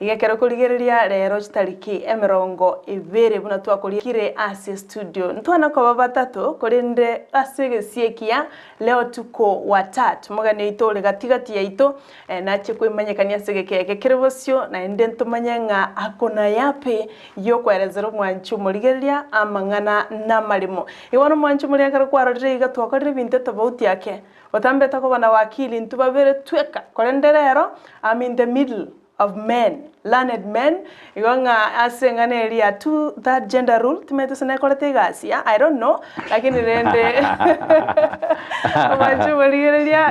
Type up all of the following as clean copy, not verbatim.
igekero kurigereria rero chitariki emirongo ibere buna twakurikire ase studio ntwana kwa batatu korinde asege siekia leo tuko watatu mugane itole gatigati yaito nache kwimanyekania sege keke kiribosyo na ende ntumanyenga akona yape yo kwerezero mwanchu murigereria amangana na marimo iwono mwanchu murigereria kwarorire igatwakorire binte tofauti yake otambeta ko bana wakili ntubabere tweka korenderero I'm in the middle of men, learned men. Igonga asengane elia to that gender rule. Tumeto sana kolete gasi. I don't know. Lakini rende. Wachu waligerelia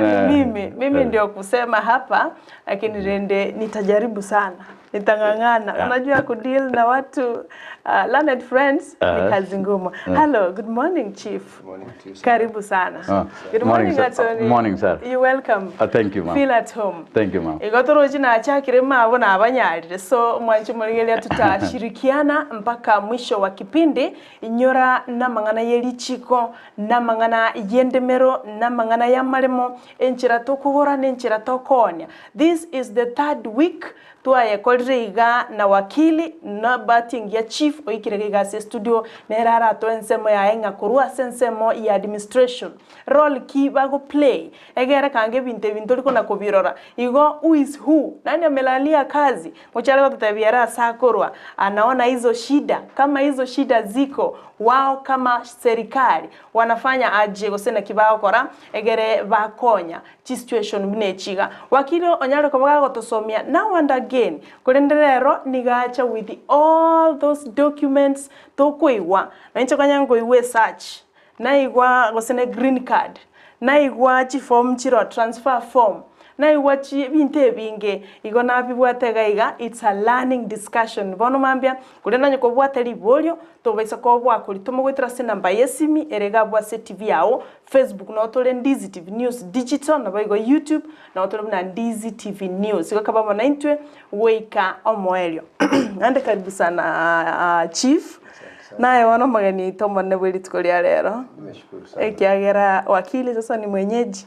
mimi ndio kusema hapa. Lakini rende nitajaribu sana. Nitangangana. Unajua kudeal na watu learned friends ni kazi ngumu. Hello, good morning chief. Good morning to you. Karibu sana. Good morning attorney. Good morning sir. You're welcome. Thank you ma'am. Feel at home. Thank you ma'am. Igotoroji na achakire mabo na abanyarire so mwanchu murigelia tutashirikiana mpaka mwisho wa kipindi inyora na mangana ye Richiko na mangana yendemero na mangana ya maremo enchira tokugora nenchira tokonya. This is the third week tuaye kolreiga na wakili na batting ya chief oikirega se studio nerara to ensemo ya enga kurua sensemo ya administration role ki bago play egera kange binte bintoliko na kubirora igo who is who nani amelalia kazi mchara tutabiara sakorwa anaona hizo shida kama hizo shida ziko wao kama serikali wanafanya aje gosena kibao kora egere bakonya chi situation binechiga wakili onyaro kobaga gotosomia now and again kurenderero nigacha with all those documents tokuiwa na incho kanyango iwe search na igwa gosene green card na igwa chi form chiro transfer form na iwachi binte binge igona bibwatega iga it's a learning discussion bono mambia kulenda nyoko bwateli bolyo to baisa ko bwakuri tumugwitira se namba yesimi erega bwa TV yao Facebook na otole Ndizi TV News digital na baigo YouTube na otole na Ndizi TV News ikakaba mona intwe weika omoelyo ande karibu sana chief naye wana magani tomo ne bweli tukolia lero Nimeshukuru sana ekiagera wakili sasa ni mwenyeji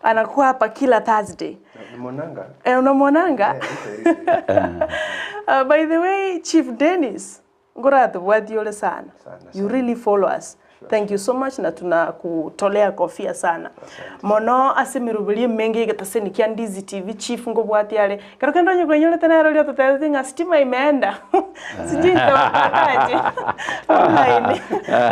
anakuwa hapa kila Thursday. Unamonanga? Unamonanga? By the way, Chief Dennis, ngoratu wadiole sana. You really follow us. Thank you so much na tunakutolea kofia sana. Mono asimirubilie mengi gataseni kia Ndizi TV chief ngobwati yale. Karokendo nyekwenyole tena roli tutatinga stima imeenda. Sijui nitawapataje. Online.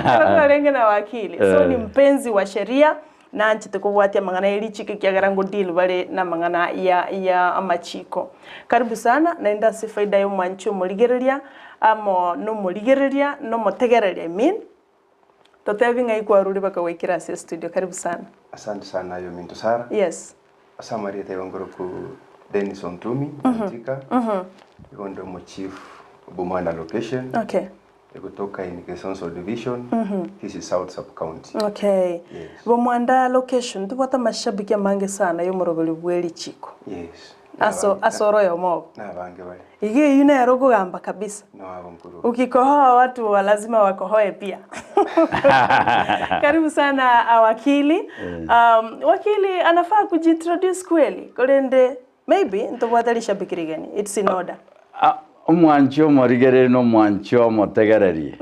Karokendo na wakili. So ni mpenzi wa sheria. Na nchite kuwatia mangana ya Richiko kiagarango deal wale na mangana ya amachiko. Karibu sana na enda sifaida yo mwanchu moligerelia amo no moligerelia no motegerelia I mean totevinga ikuwa rudi baka wekira se studio karibu sana. Asante sana yo minto Sara. Yes. Asamaria tayongoro ku Dennis Ontumi Njika. Yondo mo chief Bumanda location. Okay. Kutoka in Kisii division. This is South Sub County. Okay. Yes. Bumanda location tupata mashabiki mange sana yo morogoli bwe Richiko. Yes. Asoro yo mo. Na bange bale. Ige yune yarogo gamba kabisa. No abonkuru. Ukikohoa watu lazima wakohoe pia. Karibu sana wakili. Wakili anafaa kujintroduce kweli. Kolende maybe ntobwatali shabiki gani. It's in order. Mwancho morigere no mwancho motegereri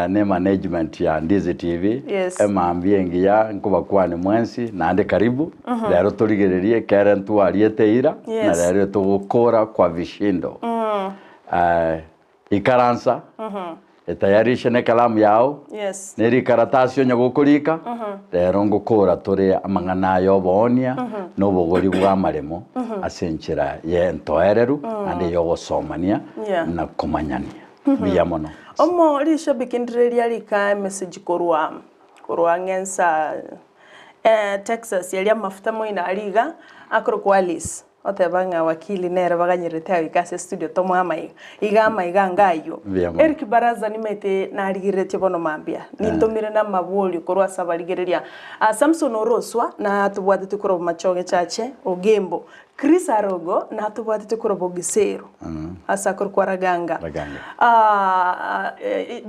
ne management ya Ndizi TV emambie ngiya nkuba kwani mwensi nande karibu lero turigererie kerentu arieteira na lero tugukora kwa vishindo ikaransa etayarisha ne kalamu yao neri karatasi onye gukurika lero ngukura turi amangana yo bonia no bugori bwa maremo asenchira ye ntoereru ande yo gosomania na komanyania biyamono omo risho bikindireria rika message korwa ngensa Texas yali mafuta moina aliga akoro kwa Alice otebanga wakili nere baganyirete abikase studio tomama igama igangayo Eric Baraza nimete na aligirete bono mambia nitomire na mabuli korwa sabaligereria Samson Oroswa na tubwate tukoro machoge chache ogembo Chris Arogo na tubwate tukoro bogisero asa kwa raganga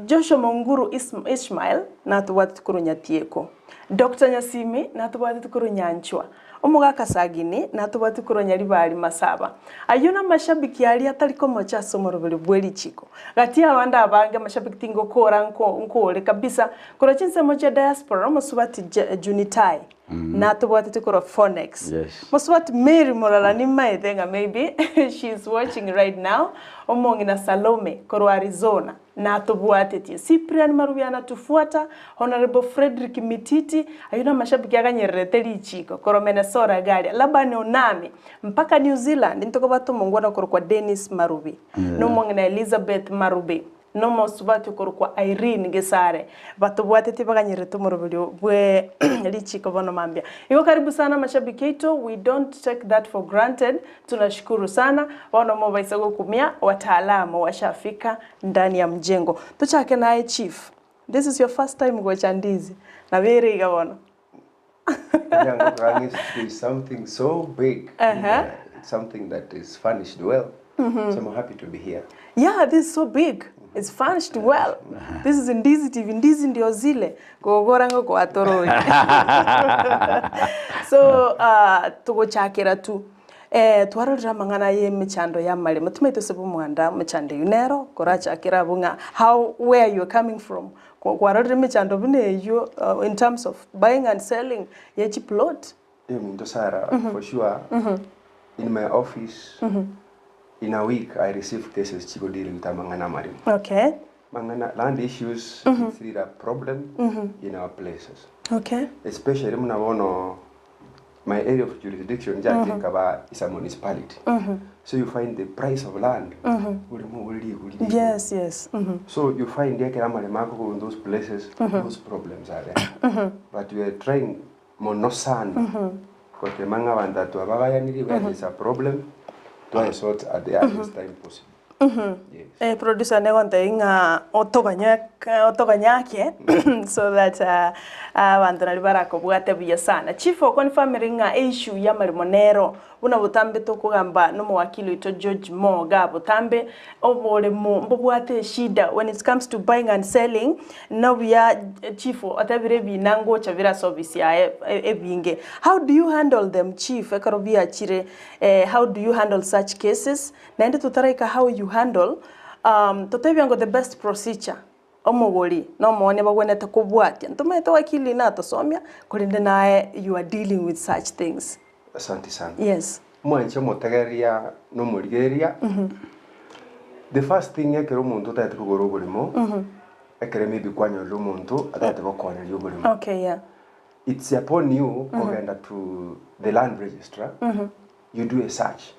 Joshua Monguru Ishmael na tubwate tukoro nyatieko Dr. Nyasimi na tubwate tukoro nyanchwa Omugaka sagini na tubati kuronyari bali masaba. Ayuna mashabiki yali ataliko mochaso morobele bweli chiko. Gati abanda abange mashabiki tingo kora nkole kabisa. Koro chinse mocha diaspora musubati Junitai. Na tubati tukoro Phonex. Yes. Musubati Mary Morara ni maithenga maybe she's watching right now. Omongi na Salome koro Arizona. Na tubuate tie Cyprian Marubiana tufuata Honorable Frederick Mititi ayuna mashabiki akanyerete Richiko koro Minnesota gari labane onami mpaka New Zealand ntoko bato mongwana koro kwa Dennis Marubi no mongena Elizabeth Marubi no mosubati koro kwa Irene Gesare bato buate tie bakanyerete morobelio bwe Richiko bono mambia iko karibu sana mashabiki yetu, we don't take that for granted. Tunashukuru sana wana mwa isago kumia wataalamu washafika ndani ya mjengo. Tuchake naye chief. This is your first time kwa Ndizi. Na vere igabona. Yeah, is something so big. It's something that is furnished well. So I'm happy to be here. Yeah, this is so big. It's furnished well. This is Ndizi TV. Ndizi ndio zile. Gogorango kwa atoroi. So, tugochakira tu. Twarora mangana ye michando ya mali. Mutumeto sebu mwanda michando yunero. Koracha akira bunga. Where you're coming from. Kwarora michando bune you in terms of buying and selling. Yechi plot. Sarah, for sure. In my office. In a week, I receive cases Chico dealing with Mangana Marim. Okay. Mangana land issues is really a problem in our places. Okay. Especially my area of jurisdiction is a municipality. So you find the price of land. Yes, yes. So you find in those places, those problems are there. But we are trying monosan. Because the manga one that where is a problem. To sort at the earliest time possible. Yes. Producer negonte inga otoganyake so that abantu barako bwate buya sana. Chief confirming nga issue ya marimonero buna butambe to kugamba no wakili to George Mo ga butambe obole mo mbobwate shida when it comes to buying and selling. No we are chief otabire binango chavira service ya ebinge. How do you handle them, chief? Ekarobia chire how do you handle such cases? Naende tutaraika how you handle totebiango the best procedure omogoli no mone bagwene takubwati ntumeto wakili na tosomya kulinde nae you are dealing with such things. Asante sana. Yes. Mwanche motegeria no murigeria. The first thing ekero muntu tayete kugoro bulimo ekere maybe kwanyo lo muntu atayete kokona yo bulimo. Okay, yeah. It's upon you ogenda to the land registrar. You do a search.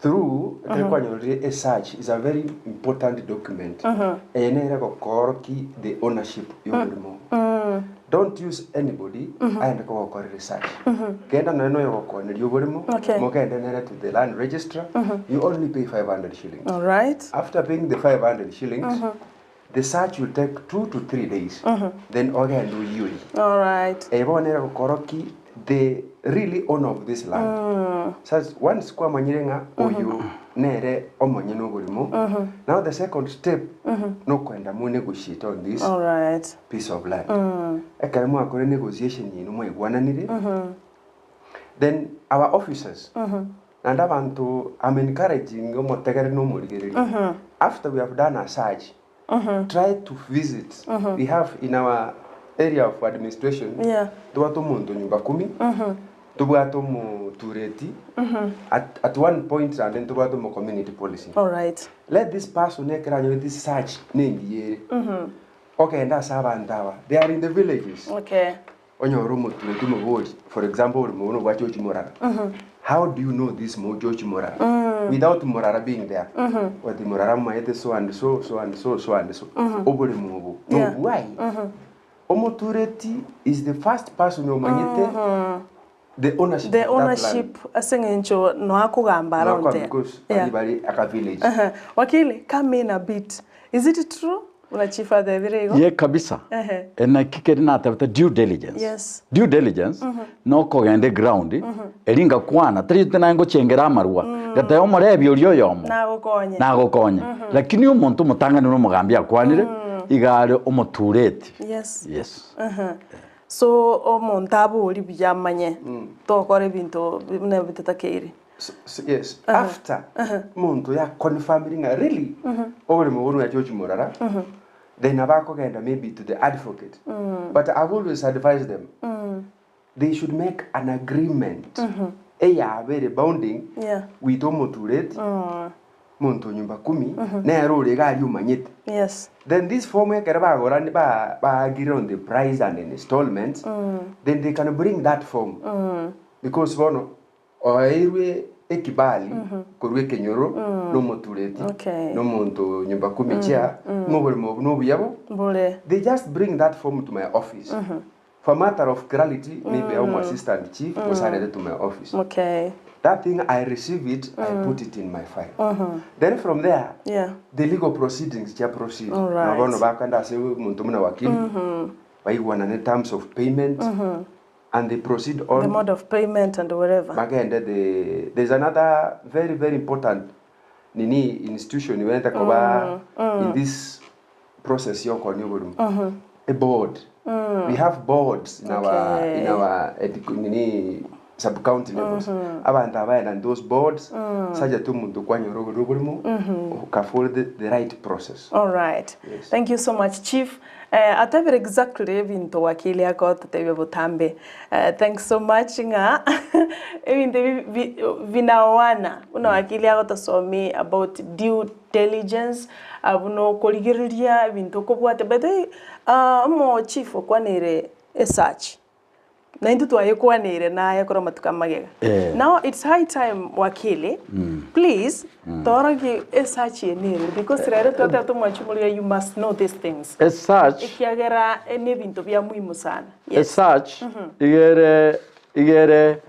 Through a search is a very important document. The ownership don't use anybody and go research. Get an to the land registrar. You only pay 500 shillings. All right. After paying the 500 shillings, the search will take 2 to 3 days. Then again do you. All right. The really owner of this land. So once kwa manyirenga oyu nere omanyeno bulimo. Now the second step no kwenda mu negotiate on this piece of land. Ekarimu akore negotiation yinu mwe gwananire. Then our officers and abantu I'm encouraging omotegere no murigereri. After we have done a search, try to visit. We have in our area of administration, tuwato mundu nyumba 10, tuwato mu tureti, at one point and then tuwato mu community policy. All right. Let this person with this search name okay, and that's how they are in the villages. Okay. On your room to for example, Morara. How do you know this George Morara? Without Morara being there. Or the Morara might so and so, so and so, so and so. No, why? Omotureti is the first person who managed the ownership. The ownership, asengencho no akugamba around there. Because everybody aka village. Wakili, come in a bit. Is it true? Unachifa the virego? Yeah, kabisa. Na kikeri na tafuta due diligence. Yes. Due diligence no kogende ground. Eringa kwana trite na ngo chengera marwa. Gata yo morebi uriyo yomo. Nagokonya. Lakini umuntu mutanga no mugambia kwanire igare omotureti. Yes. Yes. so omuntu aburi byamanye tokore bintu bimwe bitatakiri. Yes, after muntu ya confirming really over mu ya George Morara, then abako genda maybe to the advocate. But I've always advised them they should make an agreement. Very bounding with omoturate muntu nyumba 10 na erore ga yumanyite. Yes. Then this form ba agree on the price and installments. Then they can bring that form because bono oirwe ekibali korwe kenyoro no motureti no muntu nyumba 10 chia no buyabo. They just bring that form to my office. For matter of clarity, maybe I'm assistant chief was added to my office. Okay. That thing, I receive it, I put it in my file. Then from there, the legal proceedings just proceed. All right. Now, going back and I say, Muntumuna Wakili, by one and terms of payment, and they proceed on the mode of payment and whatever. Again, there's another very, very important institution you went in this process. A board. We have boards in our sub-county levels. And those boards, who can follow the right process. All right. Yes. Thank you so much, Chief. Ataver exactly vinto wakili yako tutebe butambe. Thanks so much nga. Vinawana. Una wakili yako tasomi about due diligence. Abuno koligiriria vinto kubwate. Bede mo Chief okwanere search. Na intu tuayekwanere na yakora matukamagega. Now it's high time wakili. Please toraki search yenere because rero tata mwachumulia you must know these things. Search ikiagera ene bintu bya muhimu sana. Yes. Search igere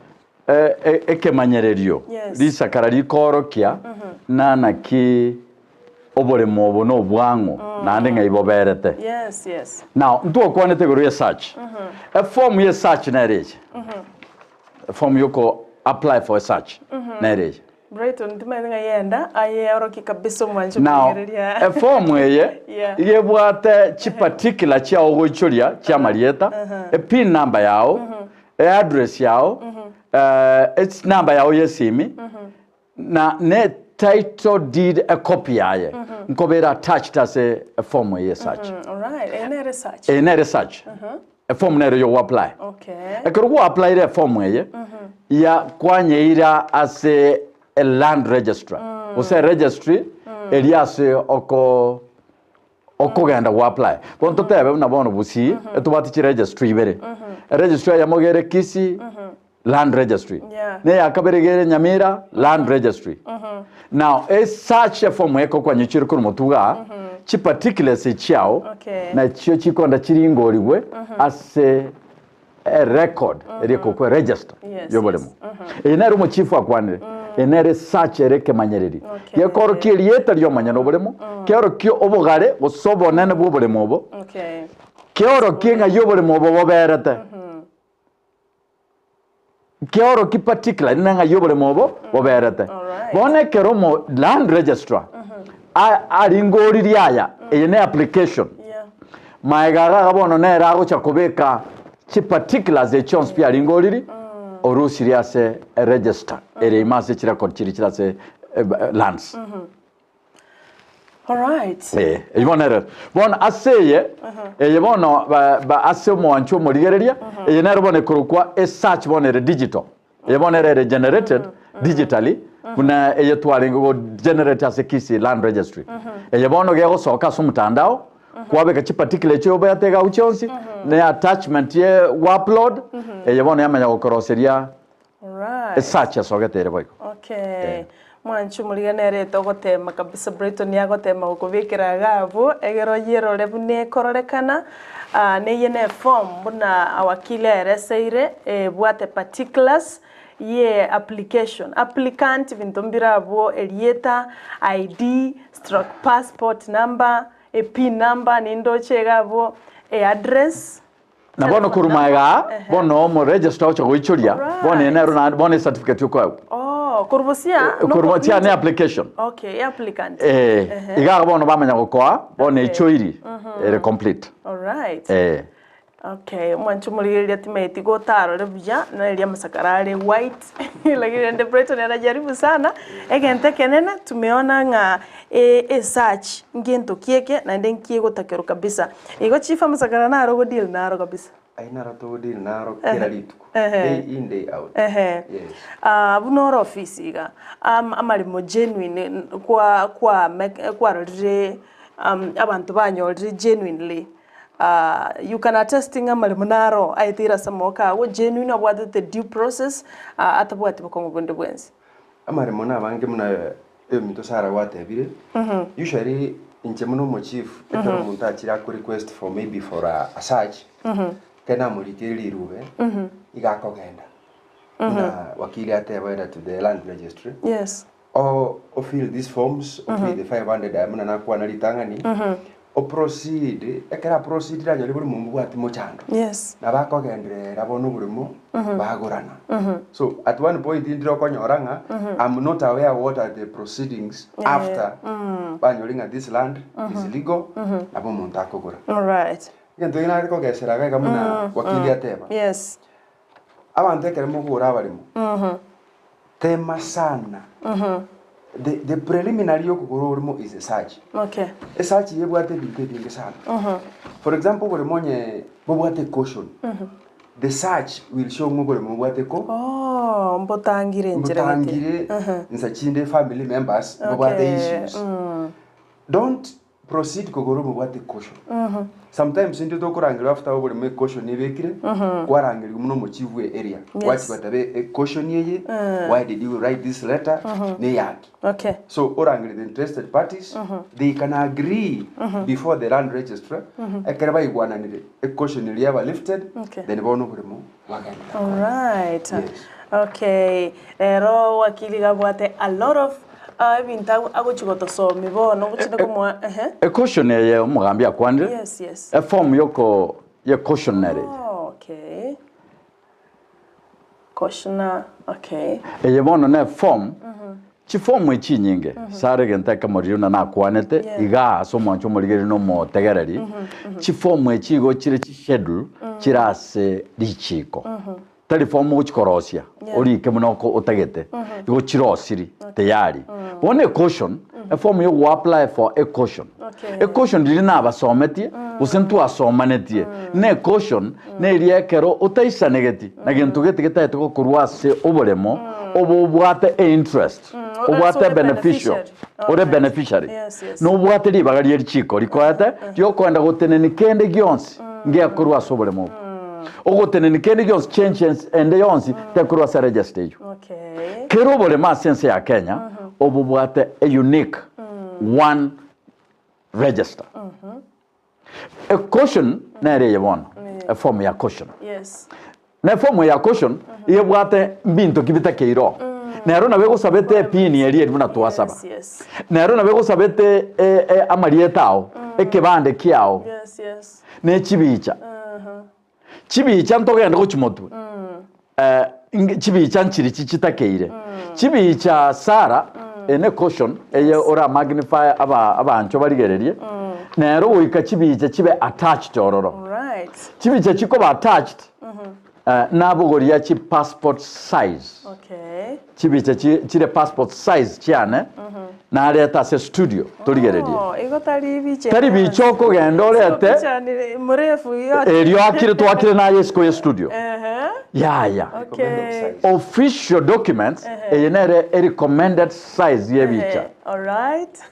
ekemanyererio. Lisakara likorokia nana ki obole mobo no bwango nande ngaiboberete. Yes. Now ntuo kwanete go research. A form ye search na reje. A form yoko apply for a search na reje. Brighton tumenga yenda aye oroki kabiso mwanjo kugereria. A form ye ye bwate chi particular cha ogochoria cha marieta, a pin number yao, a address yao, its number yao yesimi. Na ne title deed a copy aye. Nkobera attached as a form ye search. All right. Research. Research. A form nere yo apply. Okay. E kuru apply the form ye. Ya kwanye ira as a land registrar. Ose registry eliase oko genda wo apply. Ponto tebe na bono busi etubati registry bere. Registry ya mogere Kisii land registry. Ne yakaberegere Nyamira land registry. Now a search form eko kwa nyichiri kuru motuga chi particular se chiao na chio chikonda chiringoriwe as a record eriko kwa register yobolemo enero mo chifu akwanire enere search ereke manyereri yekoro kilieta lyo manyano bolemo kero kyo obogare osobo nene bobolemo obo kero kinga yobolemo obo boberete kero ki particular nanga yobolemo obo boberete bone kero mo land registrar aringori liaya ene application maigaga gabono ne rago chakobeka chi particulars e chons pia ringori orusiria se register ere imase chira konchiri chira se lands. All right. Ibonere bon aseye yebono ba asemo ancho morigereria yenero bone kurukwa e search bonere digital yebonere generated digitally kuna eyetwalingo generate as a Kisii land registry yebono gego soka sumutandao kwabe ka particular cyo bayatega uchonsi ne attachment ye upload yebono yamanya gukoroseria right search asogetere boy. Okay. Mwanchu muliganere togotema kabisa Brighton yagotema ukubikira gabo egero yero lebune kororekana ne yene form buna awakili ereseire bwate particulars ye application applicant vintombira abo elieta ID stroke passport number a pin number nindo chegabo address na bono kurumaiga bono mo register cho goichoria bono enero na bono certificate yoko kurbusia ne application okay applicant iga bono bamanya gokoa bono ichoiri ere complete. All right. Okay, mwanchu muligeria timeti gotaro rebuja na elia masakarare white lakini ende Brighton anajaribu sana egente kenene tumeona nga search ngento kieke na ende kiego takero kabisa igo chifa masakara na rogo deal na rogo kabisa aina rato deal na rogo kila lituko day in day out yes bunoro office ga amalimo genuine kwa rire abantu banyorire genuinely you can attesting amalimo naro aitira samoka wo genuine about the due process atabwati bakongo bonde bwenzi amalimo na bange muna emito sara watebire usually inche muno mo chief etero muntu akira ku request for maybe for a search kena mulikiri rube igakogenda na wakili atebera to the land registry yes or fill these forms or pay the 500 amuna na kwa nalitangani o proceed ekera proceed ranyo liburi mumbu ati mochando yes na bakogendera bono burimo bagorana so at one point indiro konyoranga I'm not aware what are the proceedings after banyolinga this land is legal abo muntu akogora all right ngento ina ko gesera ga muna wakili ateba yes abantu ekere mugura barimo tema sana the preliminary yokugura urimo is a search okay a search yebwate bintu sana for example bole monye bobwate caution the search will show ngobole mobwate ko mbotangire njere nsachinde family members bobwate issues don't proceed kugura mobwate caution sometimes into to kurangira after bole me caution ibekire kwarangira muno mochivwe area what batabe caution yeye why did you write this letter ne yaki okay so orangira the interested parties they can agree before the land registrar ekereba igwananire a caution ile yaba lifted then bono bulimo waganda all right okay ero wakili gabwate a lot of binta agochigoto so mibono guchine ko a caution ye umugambi akwandire yes a form yoko ye cautionary okay cautionary okay ye bono na form chi form echi nyinge sare genta kamoriyo na akwanete iga asomo morigeri no mo tegereri chi form echi go chire chi schedule chirase Richiko tari form uchikorosia ori kemunoko otagete igo chirosiri tayari one caution a form you apply for a caution a caution dirina abasometie usentu asomanetie ne caution ne riekero utaisanegeti na gintu gete getaete ko kurwase oboremo obobwate interest obwate beneficial ore beneficiary no bwate libaga lie Richiko rikwate yo kwenda goteneni kende gionsi ngia kurwase oboremo ogoteneni kende gionsi changes and yonsi te kurwase register okay kero borema sense ya Kenya obobwate a unique one register a caution na re yebon a form ya caution yes na form ya caution yebwate mbinto kibita keiro nero na bego sabete pini eri muna twasaba yes nero na bego sabete amarietao ekebande kiao yes ne chibicha chibicha ntogenda gochimotu chibicha nchiri chichitakeire chibicha Sara ene caution eye ora magnify abancho barigererie nero wika chibicha chibe attached ororo right chibicha chiko attached nabugoria chi passport size okay chibicha chire passport size chiane na leta se studio torigererie ego tari bichoko gendo lete murefu yote erio akire twakire na yesko studio ya okay official documents enere a recommended size yebicha all right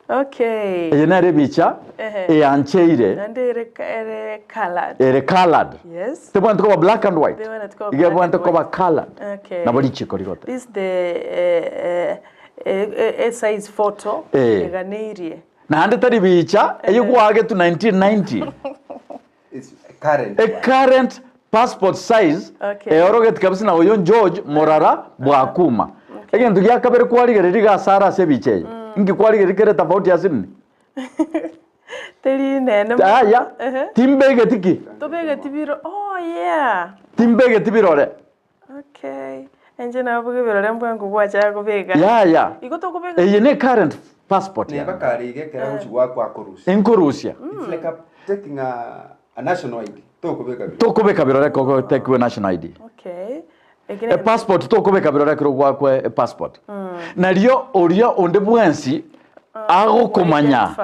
okay enere bicha ancheire and ere colored yes they want to go black and white they want to go colored okay na Richiko rigote this the a size photo eganerie na ande tari bicha eyugwage to 1990 it's current a current passport size eoroget kabisa na oyo George Morara bwakuma egento gya kabere kwarigereri ga Sara se biche ngi kwarigerikere tofauti asini teri nene ya timbege tiki tobege tibiro oh yeah timbege tibirore okay enje na buge birore mbwangu bwacha kubega ya iko to kubega eye ne current passport ne bakari ge kera uchi wako akorusi inkorusia taking a national ID. Tokubeka birore ko take a national ID. Okay. A passport tokubeka birore ko gwakwe a passport. Na rio oria onde bwensi ago kumanya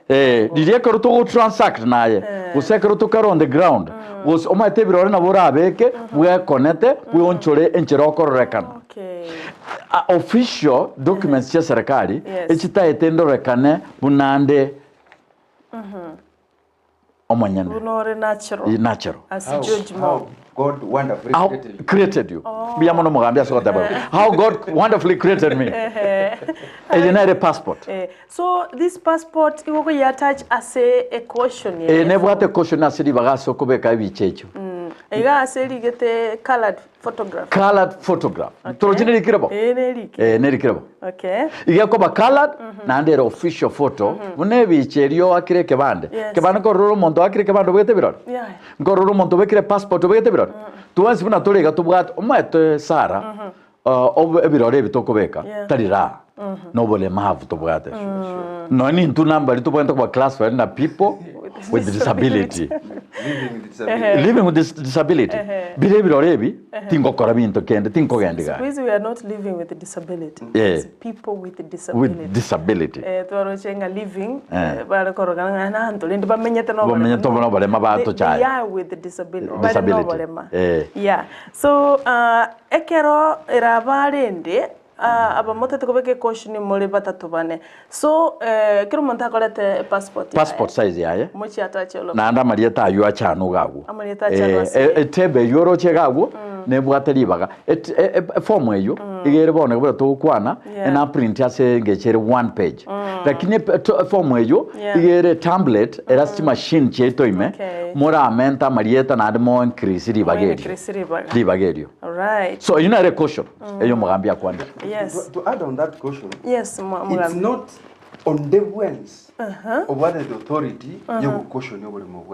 dirie ko to transact naye usekero to karo on the ground was o mate birore na bora abeke bwe connect bwe onchore enchero korrekana. Okay. Official documents ya serikali echita etendo rekane bunande omanyane bunore natural as judgment. God wonderfully created you. Biya mono mugambia so that how God wonderfully created me. A passport. So this passport iwo ya attach as a caution. Ne bwate caution asiri bagaso kubeka ibichecho. Ega asiri gete colored photograph. Torojine likirabo. Ne likirabo. Okay. Iga ko ba colored na ndere official photo. Mune bicherio akire kebande. Kebande ko roro mondo akire kebande bwete biroro. Yeah. Ko roro mondo bekire passport bwete biroro. Tuwansi buna tolega tubwat omwete Sara ebirore bitokobeka tarira nobole mavu tubwate no ni ntu number tubwente kwa class for na people with disability living with disability bire birore bi tingokora bintu kende tinkogendiga because we are not living with disability. It's people with disability. Tuarochenga living bara korogana na ntolinde bamenyete no bale mabato chai. Yeah, with disability. Yeah. So ekero erabarende abamote tukobeke caution muri batatu bane. So kero monta kolete passport size yaye muchi atachelo na anda marieta ayu achanu gagu amarieta achanu etebe yoro chegagu ne bwateri baga form eyo igere bone bwo tukwana na print ase ngechere one page lakini form eyo igere template erasti machine cheto ime mora menta marieta na admo increase ribagerio. All right. So you know a caution eyo mugambia kwanda. Yes. To add on that caution. Yes, it's not on the ones of what the authority you caution you will move.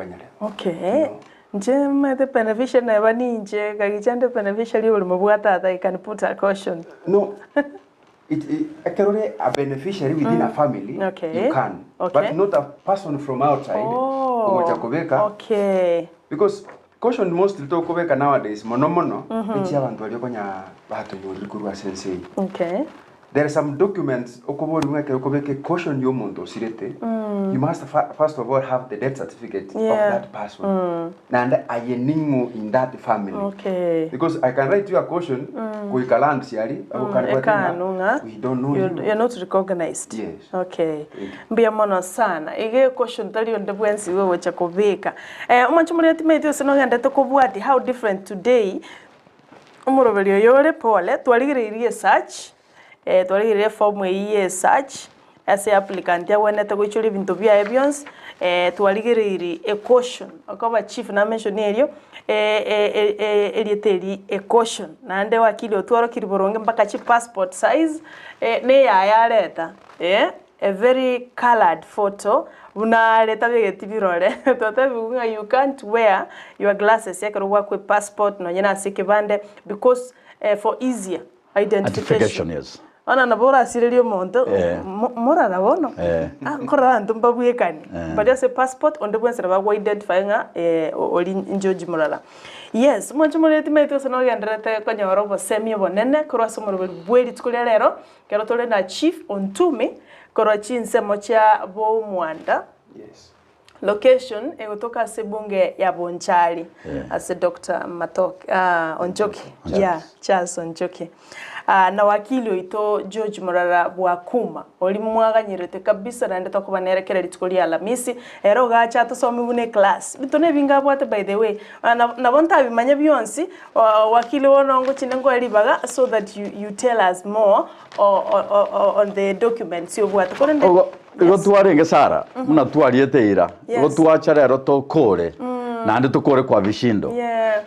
Okay. Nje the beneficiary na bani nje kagichande beneficiary you will move that I can put a caution. No. A beneficiary within a family you can, but not a person from outside. Okay. Because caution mostly to nowadays mono echi abantu bali konya bato yori kurwa sensei. Okay. There are some documents okobeke caution yo muntu sirete. You must first of all have the death certificate of that person. And ayeningo in that family. Okay. Because I can write you a caution kuikaland siari we don't know you're not recognized. Yes. Okay. Mbia mono sana. Ige caution tali onde bwensi wewe chakobeka. Umachumuri atimete sino ngende tokobwati how different today. Umurobelio yore pole twaligirie search twaligirie form ye search as a applicant ya wenete gochuri bintu bya evidence twaligirie a caution akaba chief na mention elio elieteri a caution na ande wakili otwaro kiriboronge mpaka chi passport size ne ya leta a very colored photo una leta begeti birore totabiunga you can't wear your glasses yakero work with passport no nyina sikibande because for easier identification. Yes. Ana nabora asirelio monto morara bono akora ntumba bwekani but as a passport on the bwense ba identifying oli njoji morara. Yes mwanchumuleti meto sono yandrate kwa nyoro semi bonene cross mo bweli tukulia lero kero tole na chief on tumi korochi nsemo cha bo mwanda. Yes. Location egotoka sebunge ya Bonchari as a Dr. Onjoki. Yeah, Charles Onjoki. Na wakili oito George Morara bwakuma oli mwaganyirete kabisa na ndeta ko banerekera litikolia Alamisi ero gacha tosomi bune class bitone binga bwate by the way na bonta bimanya byonsi wakili wonongo chinengo elibaga so that you tell us more on the documents you bwate korende go tuarenge Sara muna tuariete ira go tuacha rero to kore nande tukore kwa vishindo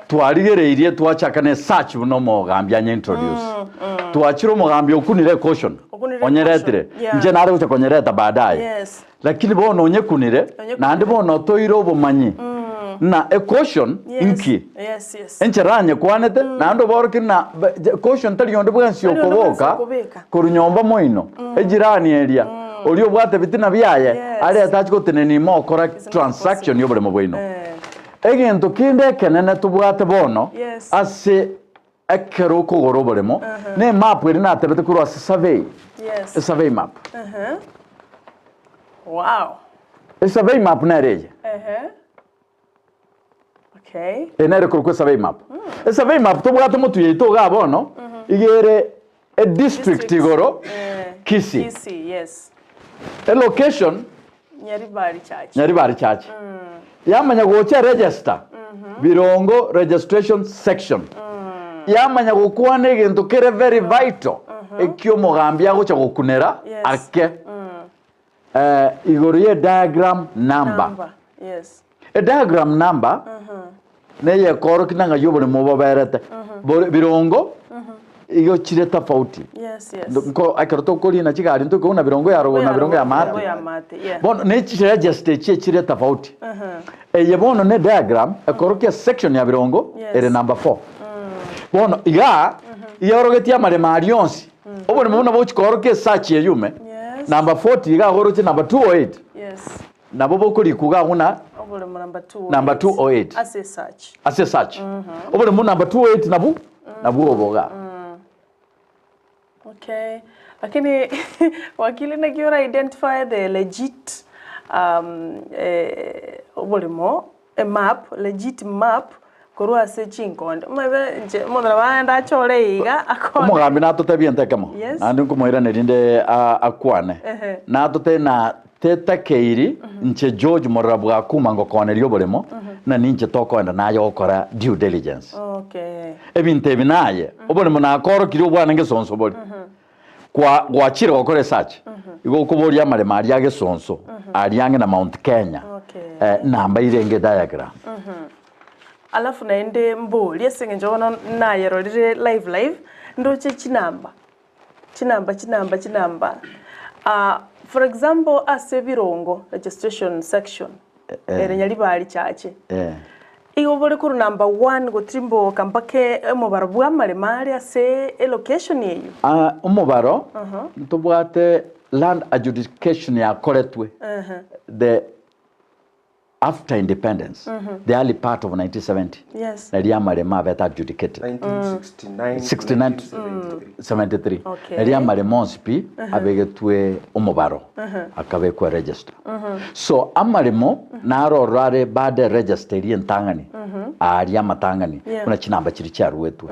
twarigereirie twachakane search buno mogambya nya introduce twachiro mogambya okunire caution onyeretire nje nare gucha konyereta baadaye lakini bono onyekunire nande bono toiro obumanyi na a caution inki encheranye kwanete nando borokina caution tali yonde bwansi okoboka kurunyomba moino ejirani eria Olio bwate bitina biaye ari attach goteneni mo correct transaction yobole mo bwino. Egento kinde kenene tubwate bono ase ekero kugoro bolemo ne map iri natebete kuro ase survey. A survey map. Wow. A survey map nere. Okay. Enere kuro survey map. A survey map tubwate mo tuyito ga bono igere a district igoro Kisii. Kisii, yes. A location Nyaribari Church. Yamanya gocha register. Birongo registration section. Yamanya gukwane egento kere very vital. Ekyo mogambia gocha gokunera ake. Igoriye diagram number. Yes. A diagram number neye koro kinanga yobole mobo berete. Birongo iyo chire tofauti. Yes. Ko akaroto koli na chigari nto kuna birongo ya rogo na birongo ya mate. Bono ne chire register chire tofauti. Yebono ne diagram akorokia section ya birongo ere number 4. Bono iga yorogetia mare marionsi. Obone muna bochi korokia search ye yume. Number 40 iga goroche number 208. Yes. Nabo bokuri kuga una obole mu number 208. As a search. Obone mu number 208 nabu oboga. Okay. Lakini wakili na kiora identify the legit obolimo a map, legit map korwa se chinkonde. Mwe modra baenda chole iga akone. Umugambi natotebia ntekemo. Andi nkumwira nerinde akwane. Natote na teta keiri nche George Morara bwa kuma ngokone obolimo na ninche tokoenda nayo okora due diligence. Okay. Ebinte binaye obolimo na akoro kiri obwana ngesonso boli. Kwa gwachira okore research. Igo kuboria mare maria gesonso ariange na Mount Kenya. Namba irenge diagram. Alafu naende mboli esenge njono naye rolire live ndoche chinamba. For example, ase birongo registration section ere Nyaribari Church. Igo bole kuru number 1 go trimbo kambake omobaro bwa mare ase location yeyu. Omobaro tubwate land adjudication ya koretwe. The after independence, the early part of 1970. Yes. Naria marema beta adjudicated. 1973. Naria marema spi abegetwe omobaro. Akabekwa register. So amaremo naro rare bade register yentangani. Aria matangani. Kuna chinamba chiri charuetwe.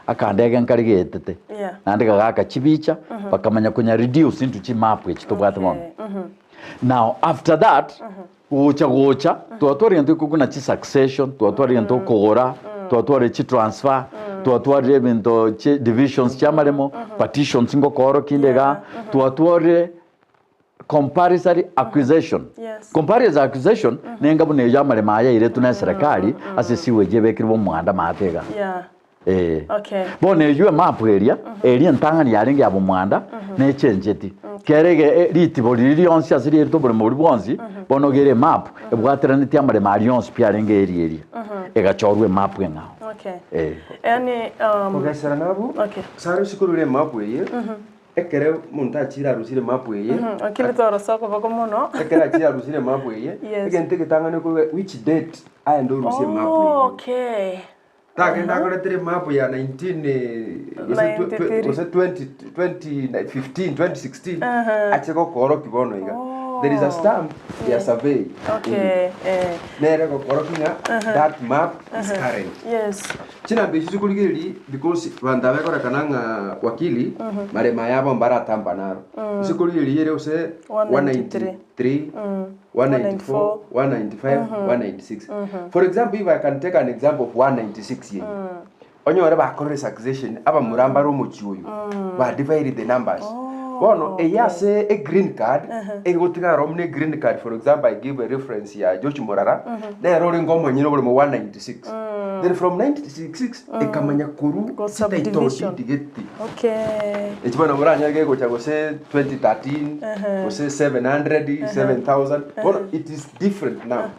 Akandege nkarigetete. Nandika gaka chibicha bakamanya kunya reduce into chi map ekitobwate mono. Now after that gocha tuatwari nto kuguna chi succession tuatwari nto kogora tuatwari chi transfer tuatwari bento chi divisions chamaremo partitions ngo koro kindega tuatwari compulsory acquisition. Compulsory acquisition nenga bune yamare maya ile tuna serikali asisiwe jebekirbo mwanda matega. Okay. Bone yue map area ntangani yaringe abo mwanda ne chenjeti. Kerege riti boliri onsi asiri to bole muri bonzi bonogere map ebwatera niti amare marions piarenge area egachorwe map ngao. Okay. Yani ogesera nabo. Okay. Sare sikurure map eye. Ekere munta chira rusire map eye. Akili toro soko bako mono. Ekere chira rusire map eye. Egente ketangane ko which date I ndo rusire map eye. Okay. Takenda kore tire map ya 2016 acheko koro kibono iga. There is a stamp ya survey. Okay. Nere ko koro kinga that map is current. Yes. China bishi kuligiri because vandawe kora kananga wakili mare mayaba mbara tampanaro. Sikuligiri yere ose 193 194 195 196. For example, if I can take an example of 196 here. Onyore ba kore succession aba muramba ro mochuyo. Ba divide the numbers. Bono yase a green card gotinga romne green card. For example, I give a reference ya George Morara na rolling ngomo nyino bole 196. Then from 1966 ekamanya kuru subdivision. Okay. Echibana muranya ge go chago say 2013 go say 700 7000. Well, it is different now.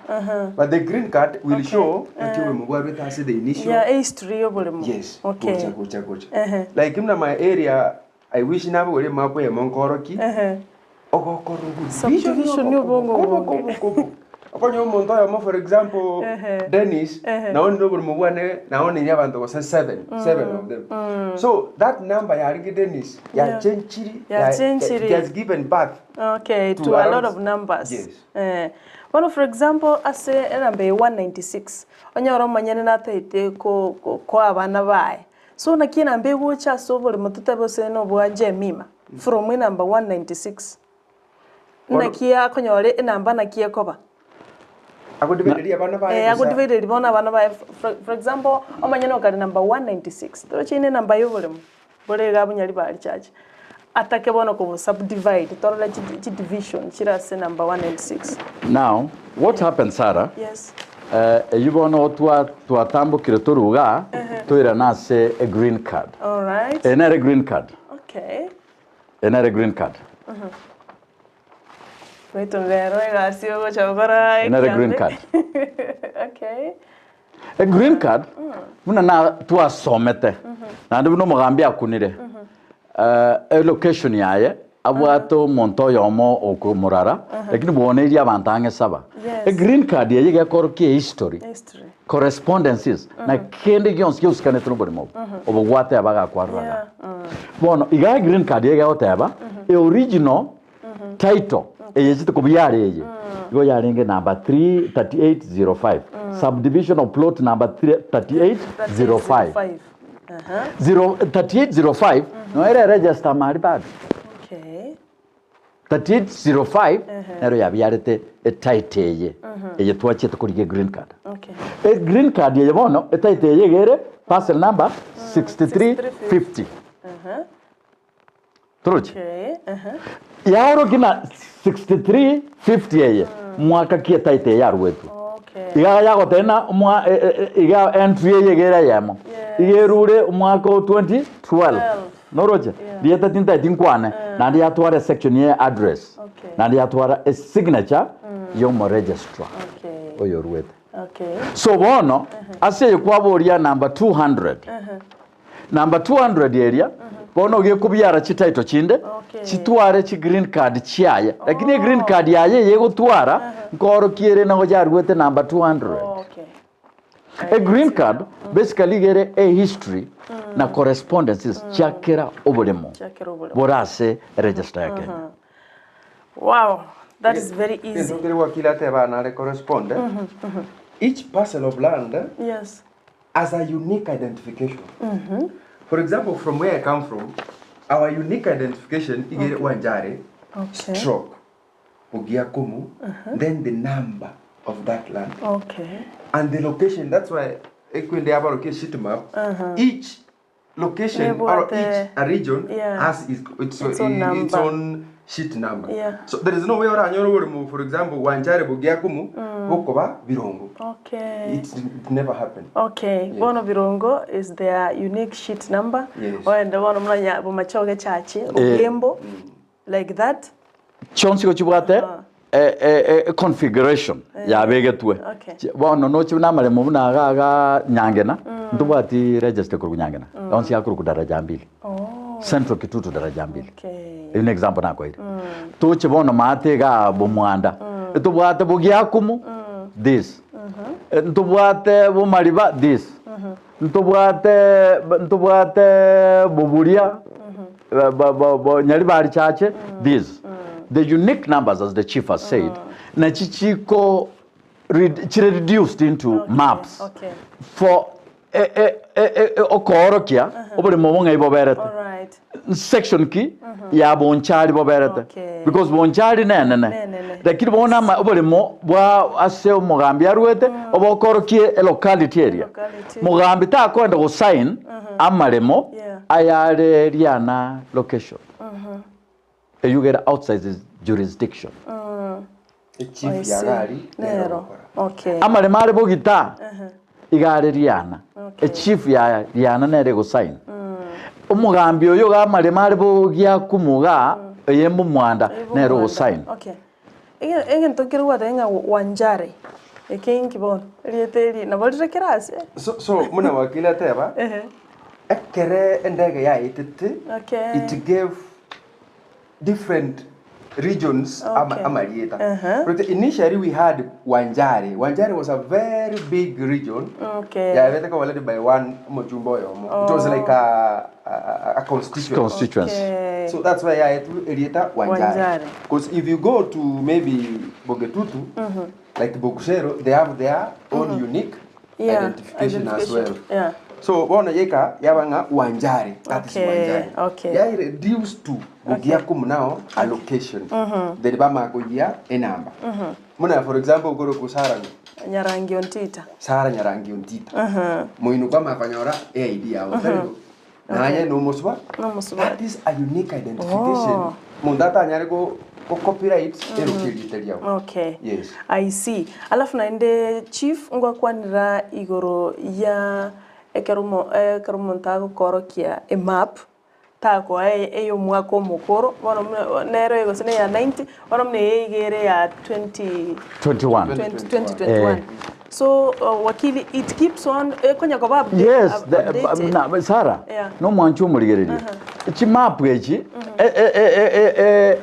But the green card will show that you mugwa with us the initial history obole. Yes. Okay. Like in my area I wish na bole map ya Monkoroki. Subdivision yo bongo. Okonyo umuntu oyo for example Dennis naoni no buli mubwane naoni yabantu go 7 of them. So that number ya ringi Dennis ya chenchiri has given birth to a lot of numbers. Yes. One for example ase number 196 onyoro manyene na taite ko abana bae. So na kina mbe gocha so buli mutute bose no bwa Jemima from number 196. Na kia konyore number na kia koba. Agodivideria bana bae. Agodivideria bana bae. For example, omanyene okari number 196. Toro chine number yo buli bole gabunyali bali charge. Atake bono ko subdivide toro la division chira se number 196. Now, what happened, Sarah? Yes. You bono tuatambo kire toruga toira na se a green card. All right. Another green card. Okay. Another green card. Another green card. Okay. A green card. Muna na tua somete. Na ndio no mugambia kunire. A location yaye abwato montoya omo oko Morara lakini buone ili abantange saba. A green card yaye gakorokie history. Correspondences na kende gyons gyos kanetno bodimo. Obo gwate abaga kwarraga. Bono iga green card yaye goteba a original title eyezite kubiyare yeye. Go yaringe number 33805. Subdivision of plot number 3805. 3805 no era register mari bag. Okay. 3805 ero yabiyarete a title ye. Eye twache tukurige green card. Okay. A green card ye bono a title ye gere parcel number 6350. Truch. Okay. Yaro kina 6350 ye. Mwaka kia title ya rwetu. Okay. Iga yago tena iga entry ye gera yamo. Igerure mwaka 2012. Noroje. Dieta tinta tinkwane. Na ndi atwara section ye address. Na ndi atwara a signature yo mo registrar. Okay. Oyo ruwete. Okay. So bono ase kwaboria number 200. Number 200 area bono gekubyara chitaito chinde chitware chi green card chiaye lakini green card yaye yegutwara nkoro kiere nago jarwete number 200. Okay. A green card basically gere a history na correspondences chakera obolemo borase register yake. Wow, that is very easy. Ndiri wakila teba na correspond. Each parcel of land has a unique identification. For example, from where I come from, our unique identification is Wanjare, stroke, Ogiakumu, then the number of that land. Okay. And the location, that's why when they have a location sheet map, each location or each region has its own sheet number. So there is no way around your move. For example, Wanjare Bugiakumu, Bokoba, Virongo. Okay. It never happened. Okay. Yes. Bono Virongo is their unique sheet number. Yes. Or the one mwana bumachoge chachi, Ogembo, like that. Chonsi kochibwate a configuration ya begetwe. Bono no chuna male mubuna ga nyangena. Ndubati register ku nyangena. Onsi yakuru ku daraja mbili. Central Kitutu daraja mbili. Okay. An example na kwa ile. Tuche bono mate ga bomwanda. Tubwate bugiakumu this. Tubwate bomariba this. Tubwate boburia nyali bari chache this. The unique numbers, as the chief has said, na chichiko reduced into maps for okorokia obole momonga iboberete. Section ki ya bonchari boberete because bonchari nene lakini bona obole mo bwa ase mugambi arwete obokorokie a locality area mugambi ta kwenda go sign amaremo ayare riana location. You get outside this jurisdiction. Chief yagari nero. Okay. Amare mare bogita igare riana. A chief ya riana nere go sign. Umugambi oyo ga mare mare bogia kumuga yembo mwanda nero go sign. Okay. Egen tokero wata nga Wanjare. Ekengi bon. Rieteri na bolire kerase. So muna wakila teba. Ekere endege ya itete. Okay. It gave different regions amalieta. But initially we had Wanjari. Wanjari was a very big region. Okay. Yeah, already by one Mojumbo. It was like a constituency. Okay. So that's why I Erieta Wanjari. Because if you go to maybe Bogetutu, like Bogusero, they have their own unique identification as well. Yeah. So bona yeka yabanga Wanjari. That is Wanjari. Okay. Yeah, reduced to Bogiakum now a location. The Bama Gogia a number. Muna, for example, go to Sarah Nyarangi ontita. Sarah Nyarangi ontita. Moinukama Fanyora, idea. Naya no muswa. No muswa. That is a unique identification. Mundata Nyarego copyright Okay. Yes. I see. Alafu naende chief ngwakwanira igoro ya ekerumo ntago korokia a map tako eyo mwako mukoro bono nero ego sene ya 90 bono mne igere ya 2021. So Wakili, it keeps on konya ko update. Yes, na Sarah. No mwanchu muligereri. Chi map echi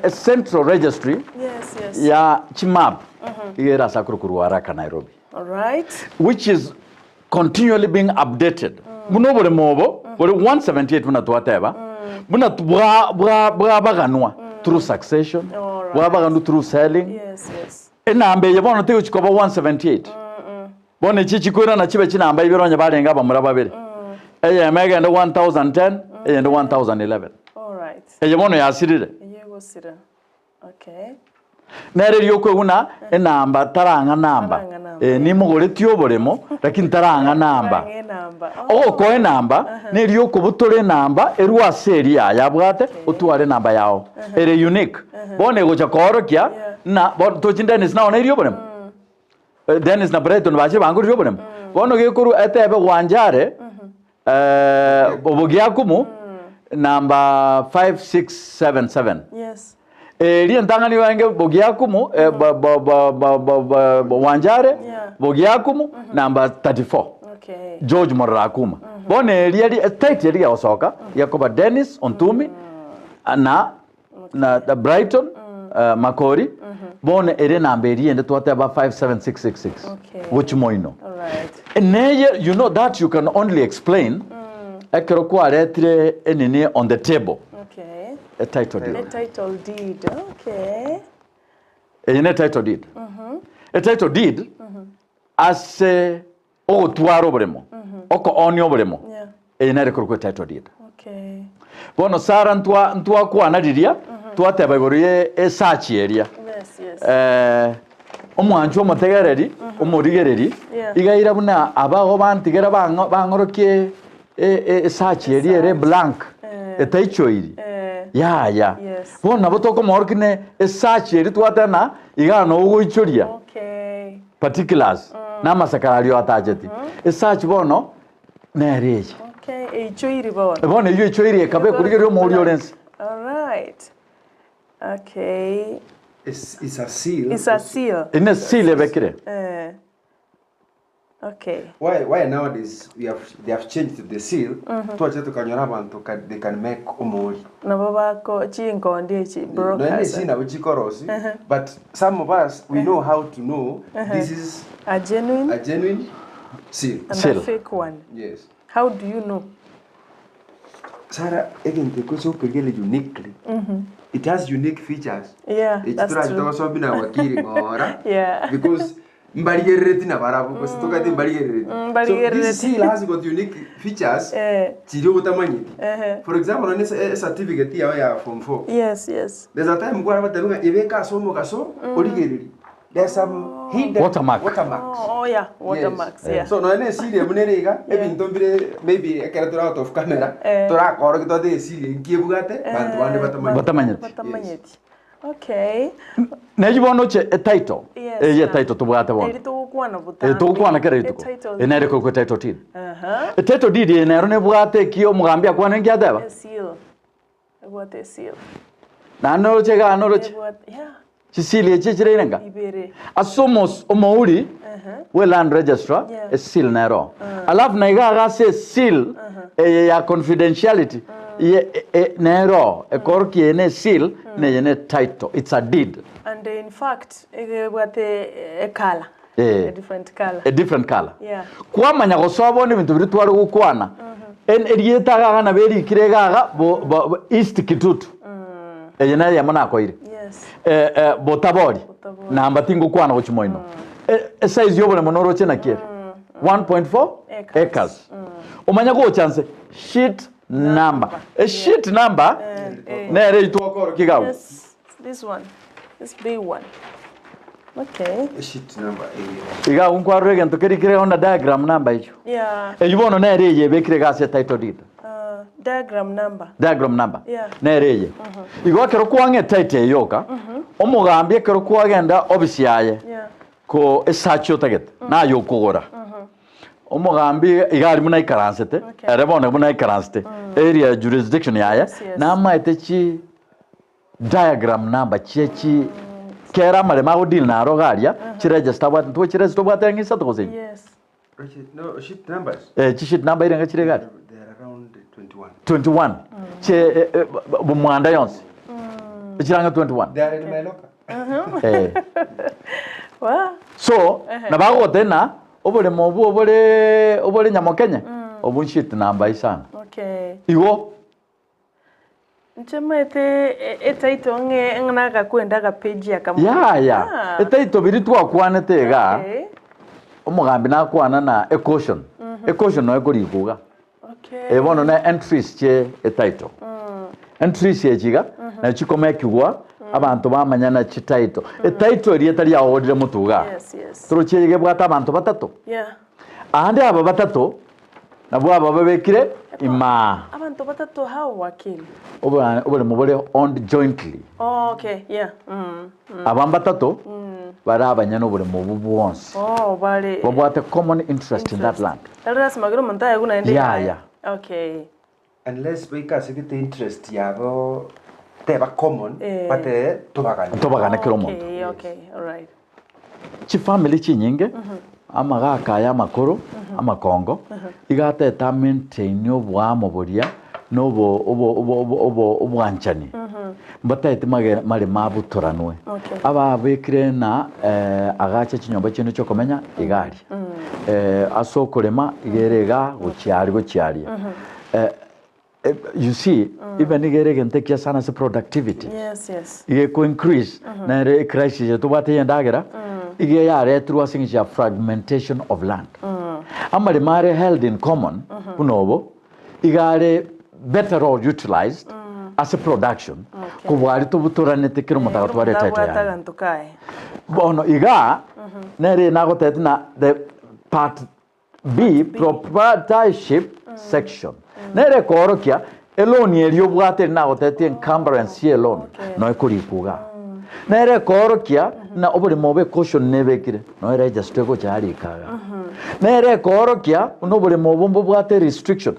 a central registry. Yes. Ya chi map igera sakurukuru haraka Nairobi. All right. Which is continually being updated. Muno bole mobo, bole 178 muna tuateba. Muna bwa baganwa through succession. Bwa baganu through selling. Yes. Enambe yabona te uchikoba 178. Bone chichikwira na chibe chinamba ibironya balenga bamurababere. Eye megenda 1010, eye 1011. All right. Eye bono yasirire. Yego sira. Okay. Nere ryokwe una enamba taranga namba. Ni mugore tyoboremo lakini taranga namba. Ko enamba ne ryoko butore namba erwa seria yabwate utware namba yao. Ere unique. Bone gocha korokia na to chindenis na one ryoboremo. Dennis na Brighton baje bangu ryoboremo. Bono gekuru etebe Wanjare Bobogiakumu number 5677. Yes. Ntangani wange Bogiakumu Wanjare Bogiakumu number 34. Okay. George Morara kuma. Bone really estate area osoka Yakoba Dennis Ontumi na Brighton Makori. Bone ere number ende twate about 57666. Okay. Which moino. All right. And you know that you can only explain ekero kwa letre enene on the table. Okay. A title deed. A title deed. Okay. A title deed. A title deed as o tuaro bremo. Oko onyo bremo. Yeah. Ene rekoro title deed. Okay. Bono sara ntwa kwa nadiria twateba igoriye e search area. Yes. Omwanju omutegereri omurigereri igaira buna abaho bantigera bangorokie search area re blank etaichoiri ya bona botoko morkine search area twatana igano ugoichoria particulars na masakario atajeti search bono nereje eichoiri bono iyo ichoiri kabe kurigerio muri orense. All right. Okay. It's a seal. It's a seal. In a seal ebekire. Okay. Why nowadays they have changed the seal to acha tukanyora bantu they can make omori. Na baba ko chinko ndiye brokers. No any na uchikorosi but some of us we know how to know this is a genuine seal. And a fake one. Yes. How do you know? Sarah, again, because so uniquely. It has unique features. Yeah, that's true. Wakili, yeah. Because so this seal has got unique features. For example, on a certificate here from 4. Yes. There's a time there's some hidden watermarks. Oh yeah, watermarks. Yes. Yeah. So no any seal maybe I get out of camera. Tora korogito de seal ngibugate bantu bande batamanyeti. Okay. Nejibono che a title. Ye title to bugate bon. To kwana kere ituko. Enere ko title deed. A title deed enero ne bugate kio mugambia kwana ngiadeba. Seal. What a seal. Na no chega no Yeah. Cecilia chichirenga. Asomos omouri we land registrar a seal nero. Alafu na igaga se seal ya confidentiality nero ekoroki ene seal ne yene title. It's a deed. And in fact, what a color. A different color. A different color. Yeah. Kwa manya gosobo ni bintu bitwari gukwana. En erietaga na beri kiregaga bo east kitutu. Yena ya mana koire. Yes. Botabori. Na ambatingo kwana gochimoino. Size yobone monoro chena kier. 1.4 acres. Umanya go chance sheet number. A sheet number na re itwakoro kigawo. Yes. This one. This big one. Okay. A sheet number. Iga unkwaro gento kere on diagram number icho. Yeah. Yibono na re ye bekire ga se title deed. Diagram number. Diagram number. Yeah. Na re ye. Igo kero kwange title yoka. Omugambye kero kwagenda obisi yaye. Yeah. Ko esacho taget. Na yokugora. Omugambi igari muna ikaransete erebone muna ikaransete area jurisdiction yaye na maite chi diagram number chi kera mare ma odil na rogaria chi register what to chi register what ngi sato zen. Yes. No, sheet numbers. Chi sheet number irenga chi regari They are around 21. 21 che bumwanda yonse chiranga 21 They are in my locker. Wow. So na bago tena obole mobu obole nyamokenya obun sheet number isana. Okay. Iwo Nchema etaito ng'naga kwenda ga page ya kamu. Ya. Etaito biri twakwanete ga. Okay. Omugambi na kwana na equation. Equation no ekorikuga. Okay. Ebono na entries che etaito. Entries ye chiga na chikome kigwa abantu bamanya na chitaito. Etaito rietari yaodire mutuga. Yes, yes. Turuchege bwata abantu batatu. Yeah. Ande aba batatu na bwa babekire ima. Abantu batatu hao wakili. Obole mubole owned jointly. Oh, okay. Yeah. Abamba batatu barabanya no bole mubu bwonse. Oh, bale. What a common interest in that land. That's magiro montaye kuna ende. Yeah. Okay. Unless we can see the interest yabo teba common but tobagana kiro muntu. Okay, okay. All right. Chi family chi nyinge amagaka ya makoro amakongo igate ta maintain obwamo boria nobo obwanchani mbatete mare mabutoranwe aba bekire na agacha chinyomba chino cyo komenya igari asokorema igerega gochiari you see even igerege ntekia sana se productivity. Yes, yes. Ige ko increase na crisis to bate yandagera ige yare through a fragmentation of land. Amari mare held in common unobo igare better or utilized as a production ko bwari to butoranete kiro mutaga tware title. Bono iga nere nago tetna the part B proprietorship section. Nere korokia eloni elio bwate nago tete encumbrance elon no ekurikuga. Nere korokia na obole mobe caution nebekire no register go chari kaga. Nere korokia unobole mobombo bwate restriction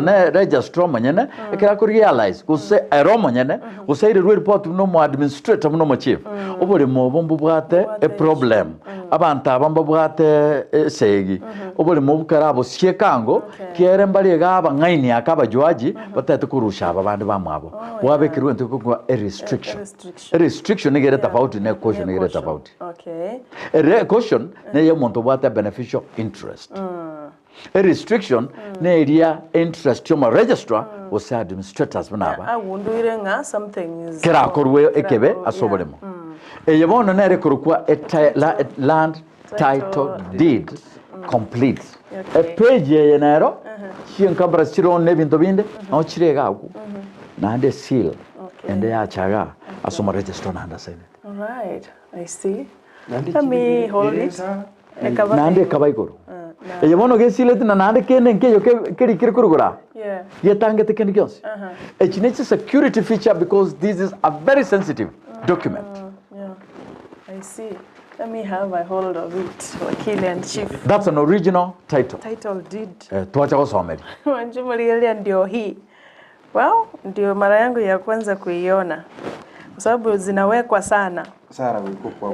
ne register manyene ekira ku realize ku se ero manyene ku se report no mo administrator no mo chief obole mobombo bwate a problem abantu abamba bwate segi obole mobukara abo siekango kiere mbali gaba ngaini akaba jwaji batete kurusha abandi bamwabo wabekirwe ntuko a restriction negere tofauti ne caution negere tofauti. Okay. A caution ne yemonto bwate beneficial interest. A restriction ne area interest yo ma registrar o sa administrators banaba. I wonder nga something is kera korwe ekebe asobolemo. Yebono ne rekorukwa a land title deed complete. A page yenero chinkabra chiro ne binto binde no chirega ku na de seal and ya chaga asoma register na ndasene. All right, I see. Let me hold it. Nande kabaikoro. Yebono ge seal na nande kene ke yo ke kirkurugura. Yeah. Yetange te kene gyos. It's a security feature because this is a very sensitive document. Yeah. I see. Let me have a hold of it, Wakili and Chief. That's an original title. Title deed. Tuacha kusomeri. Wanjumalilia ndio hii. Well, ndio mara yangu ya kwanza kuiona. Kwa sababu zinawekwa sana. Sara wiko kwa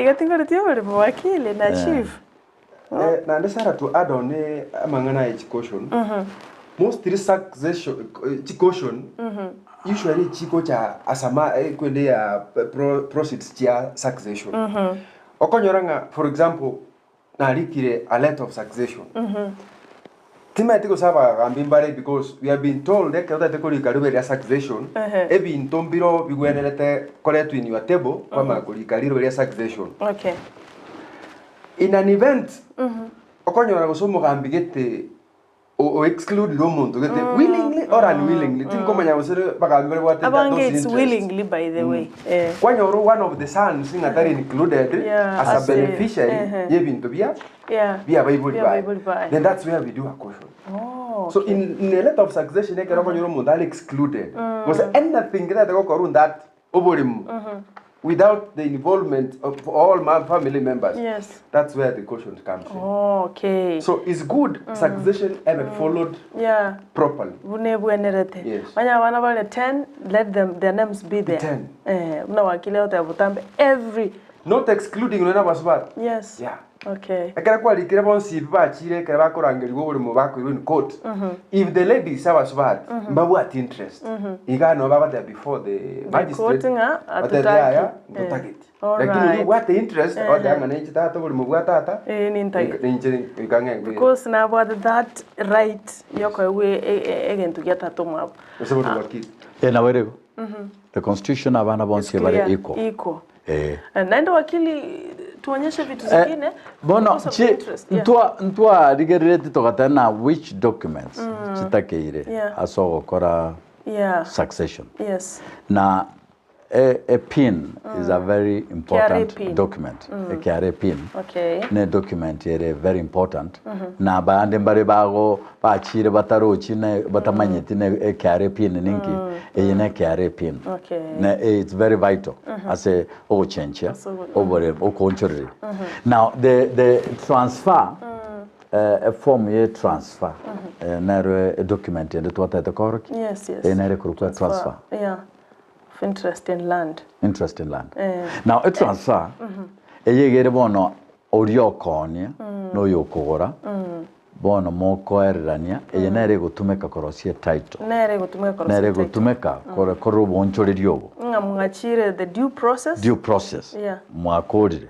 igatingo litio Wakili na Chief. Na ndesara to add on amangana education. Most succession education usually chiko cha asama kwende ya proceeds cha succession. Okonyoranga for example na likire a lot of succession. Timatiko saba gambimbare because we have been told that kota te kuri kalubere succession ebi ntombiro bigwenerete collect in your table kwa makuri kaliro succession. Okay. In an event okonyora gosomo gambigete o exclude lo muntu gete willingly or unwillingly tinkomanya gosere bagambire what it's willingly by the way. Kwanyoro one of the sons ingatari included as a beneficiary yebintu bia bia bible buy. Then that's where we do a caution. So in a lot of succession ekero kwanyoro muntu are excluded was anything that go korun that oborim without the involvement of all my family members. Yes. That's where the caution comes in. Okay. So it's good succession ever followed properly. Yes. When 10, let them their names be there. 10. Every. Not excluding when I was bad. Yes. Yeah. Okay. I can't quite care about si ba chire ke ba korangeli go mo ba ko in court. If the lady was bad, but what interest? Iga no ba there before the magistrate. But there lakini what the interest or the manage tata go mo bwa tata because now what that right yoko we again to get to map. So Wakili. Na werego. The constitution abana bonse bare equal. And Wakili tuonyeshe vitu zingine bono ntwa rigerete tokatana which documents chitakeire aso gukora succession. Yes. Na a pin is a very important document. A KRA pin. Okay. Ne document is very important. Na baande mbare bago bachire batarochi ne batamanyeti ne KRA pin ninki. Ne KRA pin. Okay. Ne it's very vital as a change over o control. Now the transfer a form ye transfer a document and what the correct. Yes. Ne transfer. Yeah. Interest in land. Interest in land. Now a transfer eyegere bono oriokonia no yokora bono moko erania eyenere gutumeka korosie title nere gutumeka koro bonchorerio ngamwachire the due process mwakorire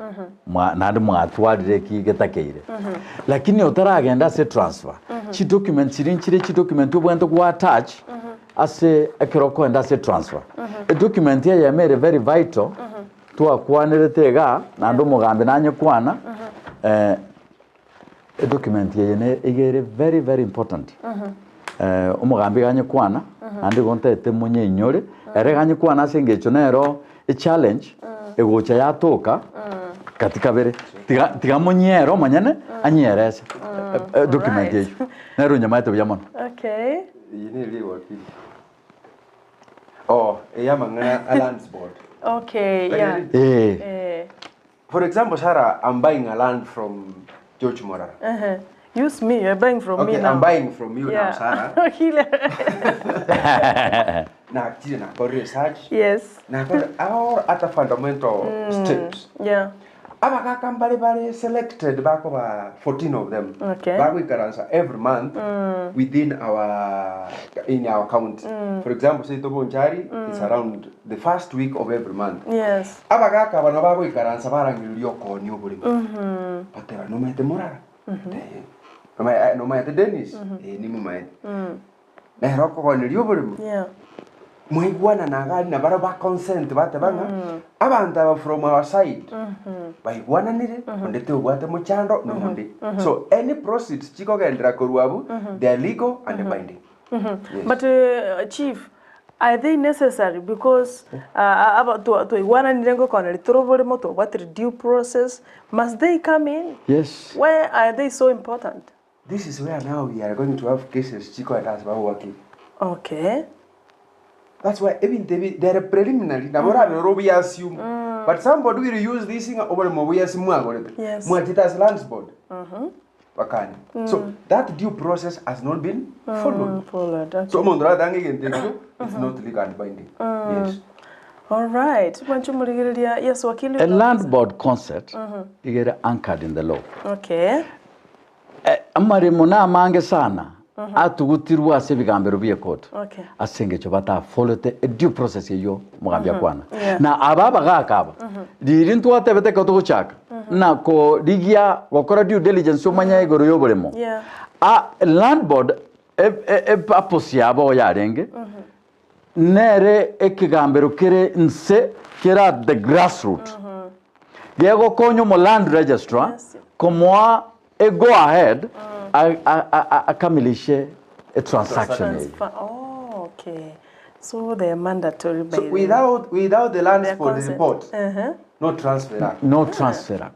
nandi mwatwarire kigetakeire lakini otaragenda se transfer chi document chirinchire chi document ubwento kwa attach ase akiroko enda se transfer a document ya mere very vital to akwanire tega nando mugambe nanye kwana a document ya ne igere very important umugambe ganye kwana andi gonta etemunye inyore ere ganye kwana sengecho nero a challenge egocha yatoka katika bere tiga munyero manyane anyerese document yeyo nero nyamaite byamona. Okay. Yini li Wakili. Oh, a land board. Okay, For example, Sarah, I'm buying a land from George Morara. Use me, you're buying from me now. I'm buying from you now, Sarah. Now, research. Yes. Now, our other fundamental steps. Yeah. Abaka selected back over 14 of them. Okay. Back we can answer every month within our county. For example, say Tobonchari, it's around the first week of every month. Yes. Abaka kabano bago we can answer barangilio ko new buri. But there are no matter Morara. No matter Dennis. Ni mu matter. Na roko ko ni buri. Yeah. Muigwana na gari na bara ba consent bate banga abanta from our side baigwana nire ondete ugwate muchando no monde so any proceeds chiko gendera koruabu they are legal and binding. Yes. But chief, are they necessary because about to igwana nirengo kona litorobole moto what due process must they come in? Yes. Why are they so important? This is where now we are going to have cases chiko and us working. Okay. That's why even they are preliminary. Now we assume, but somebody will use this thing over we assume yes. As lands board. So that due process has not been followed. Okay. So it's not legal and binding. Yes. All right. Yes, Wakili. A land board concept is anchored in the law. Okay. amarimo na mange sana atugutirwa ase bigambero bie court asenge cho bata follow the due process yo mugambia kwana na ababa gakaba riri ntwatebete ko tuguchaka na ko digia gokora due diligence umanya igoro yoboremo a land board aposia abo yarenge nere ekigambero kire nse kira the grassroots gego konyo mo land registrar komwa a go ahead akamilishe a transaction. Oh, okay. So they are mandatory by so without the land board report no transfer. No transfer.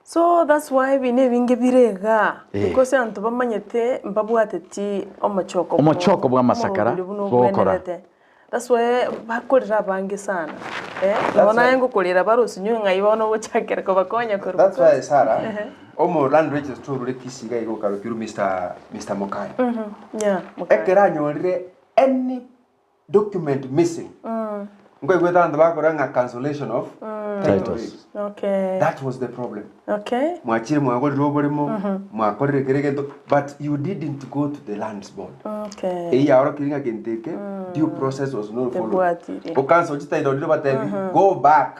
So that's why we nevinge birega because antu bamanyete mbabwateti omachoko bwa masakara bokora. That's why bakorera bange sana nabona yango kolera barusi nyunga ibona bochakera ko bakonya ko. That's why Sarah omo land registrar uri Kisii ga igo karukiru Mr. Mokaya ekera nyorire any document missing ngo igweta ndo bakoranga cancellation of titles. Okay, that was the problem. Okay, mwachire mwagoriro borimo mwakorire keregento but you didn't go to the lands board. Okay, yaro kiringa kenteke due process was not followed. O cancel title but go back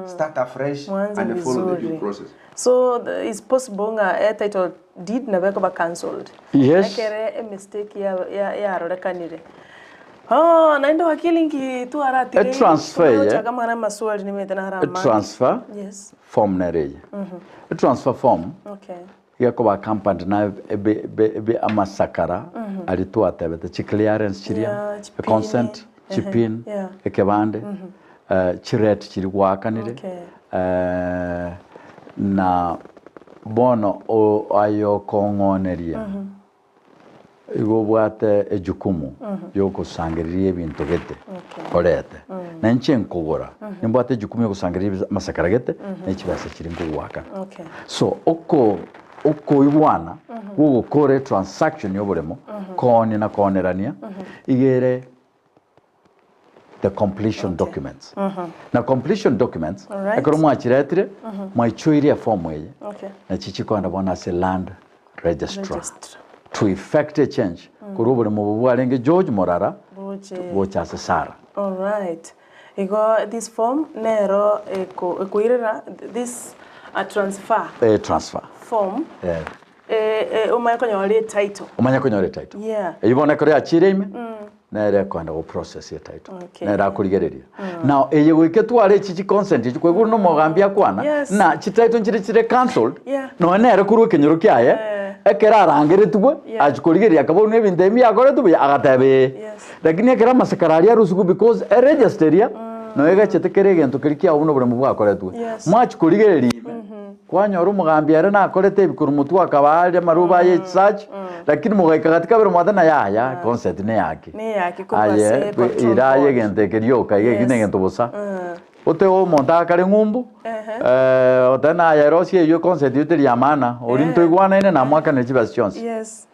start afresh and follow the due process. So it's possible a title deed never be cancelled. Yes. A mistake ya rorekanire. Oh, naenda wakili ngi tu arati. A transfer, kama na maswali nimetena harama. A transfer. Yes. Form nereje. A transfer form. Okay. Yako ba company na be amasakara alitu atebete clearance chiria consent chipin ekebande chiret chiri wakanire na bono o ayo kongoneria igo bwate ejukumu yoko sangiriye bintu gete korete na nchen kugora nimbwate ejukumu yoko sangiriye masakara gete na chibasa chiri ngwaka. So oko ibwana wo kore transaction yoboremo koni na konerania igere the completion documents. Na completion documents akoro mwachiretire mwachoiria form eye na chichiko ndabona se land registrar to effect a change kurubure mu bwarenge George Morara bocha Sara. All right, igo this form nero ekuirera this a transfer form umanya konyore title ibona kore achire ime na ere kwanda go process ya title na ere akurigereria now eye wike tware chichi consent chikweguru no mogambia kwana na chi title chire cancelled no na ere kuru kenyoro kyaye ekera arangere tubwe achikurigeria kabone ebintu emi akore tubwe agatebe lakini ekera masakarari arusuku because a registeria no ega chetekere gento kirikia uno bure mubwa akoretwe mwachikurigereria kwanyoro mugambia ere na akorete ibikuru mutu akabare maruba ye search lakini mugaika katika bero mwadana ya concept ne yake kubase iraye gente kerio kaige gine gento bosa ote o monta kare ngumbu otana ya rosie yo concept yote ya maana orinto igwana ine na mwaka ne chibasions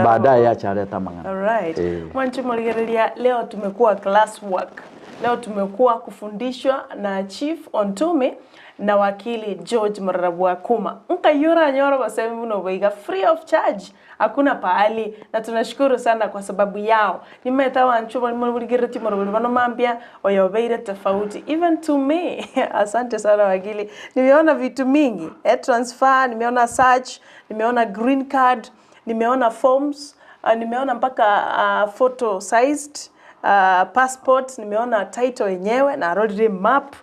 baadaye achareta mangana. Alright. Mwanchi moligerelia leo tumekuwa classwork. Leo tumekuwa kufundishwa na Chief Ontume na wakili George Morara Kuma. Nkayura nyoro basemi muno baiga free of charge. Hakuna pahali na tunashukuru sana kwa sababu yao. Nimeta wanchu moligereti morobuli banomambia oyobeire tofauti even to me. Asante sana wakili. Nimeona vitu mingi. Transfer, nimeona search, nimeona green card, nimeona forms, nimeona mpaka photo sized passport, nimeona title yenyewe na road map.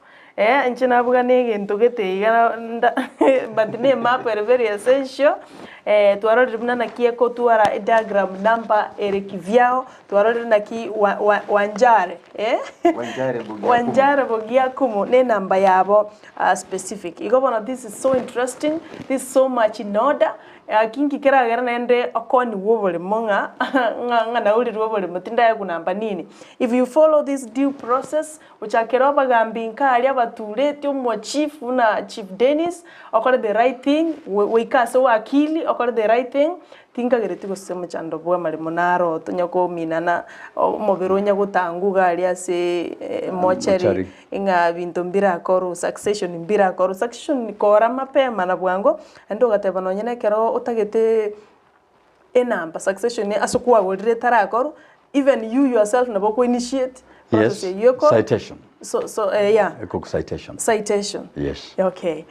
Nchina buga nege ntogete igana but ne map are very essential. Tuarodi na kieko tuara diagram number erekivyao tuarodi na ki wanjare wanjare bogia kumu ne namba yabo specific. Igobona this is so interesting, this is so much in order. Kingi kera gara nende akoni wobole monga na uli wobole mutinda ya kunamba nini. If you follow this due process uchakera bagambinka ali abaturete mu chief na Chief Dennis okore the right thing we kase wakili okore the right thing tinga gereti gusema chando bwa marimo naro tonyako minana mobironya gutanguga ali ase mochari inga bintu mbira koru succession kora mapema na bwango ando gateba nonyene kero utagete enamba succession asukwa godire tarakoru even you yourself nabo ko initiate yes citation yeah citation yes okay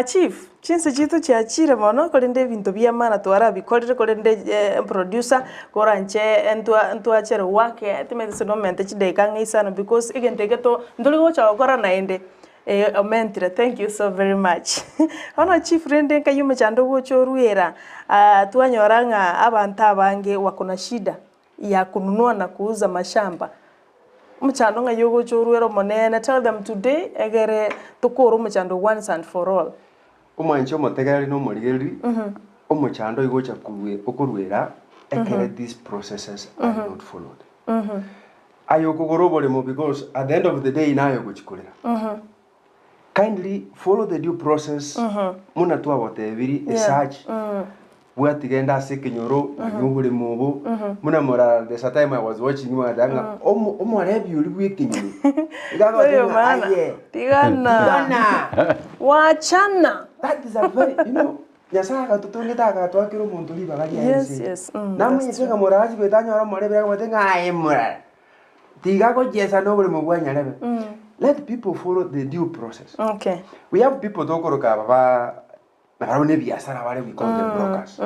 chief chinse chitu cha chire mono kolende bintu bya mana twara bikolere kolende producer koranche entu achere wake timeze no mente chideka ngisana because igentegeto ndoli gocha gukora naende Mentire, thank you so very much. Ona chief rende kayume chando gocho ruera tuanyoranga abantu abange wakona shida ya kununua na kuuza mashamba. Mchando nga yogo choruero monene, tell them today egere tukuru mchando once and for all. Umwancho motegari no morigeri umuchando igocha okuruera ekere these processes are not followed. Ayoko gorobole mo because at the end of the day nayo gochikolera. Kindly follow the due process. Muna tuwa whatever research. Watigenda sekenyoro nyubule mubo. Muna Morara there's a time I was watching you adanga omo rebi uli kenyoro. Igaga tenga tigana. Wachana. That is a very Nyasaka tutungita ka twakiro muntu liba gari yes yes namu yeseka Morara betanyora morebe gatenga ayemura. Tigago jesa no bule mugwanya lebe. Let people follow the due process. Okay. We have people tokoroka baba na ne biashara wale we call them brokers.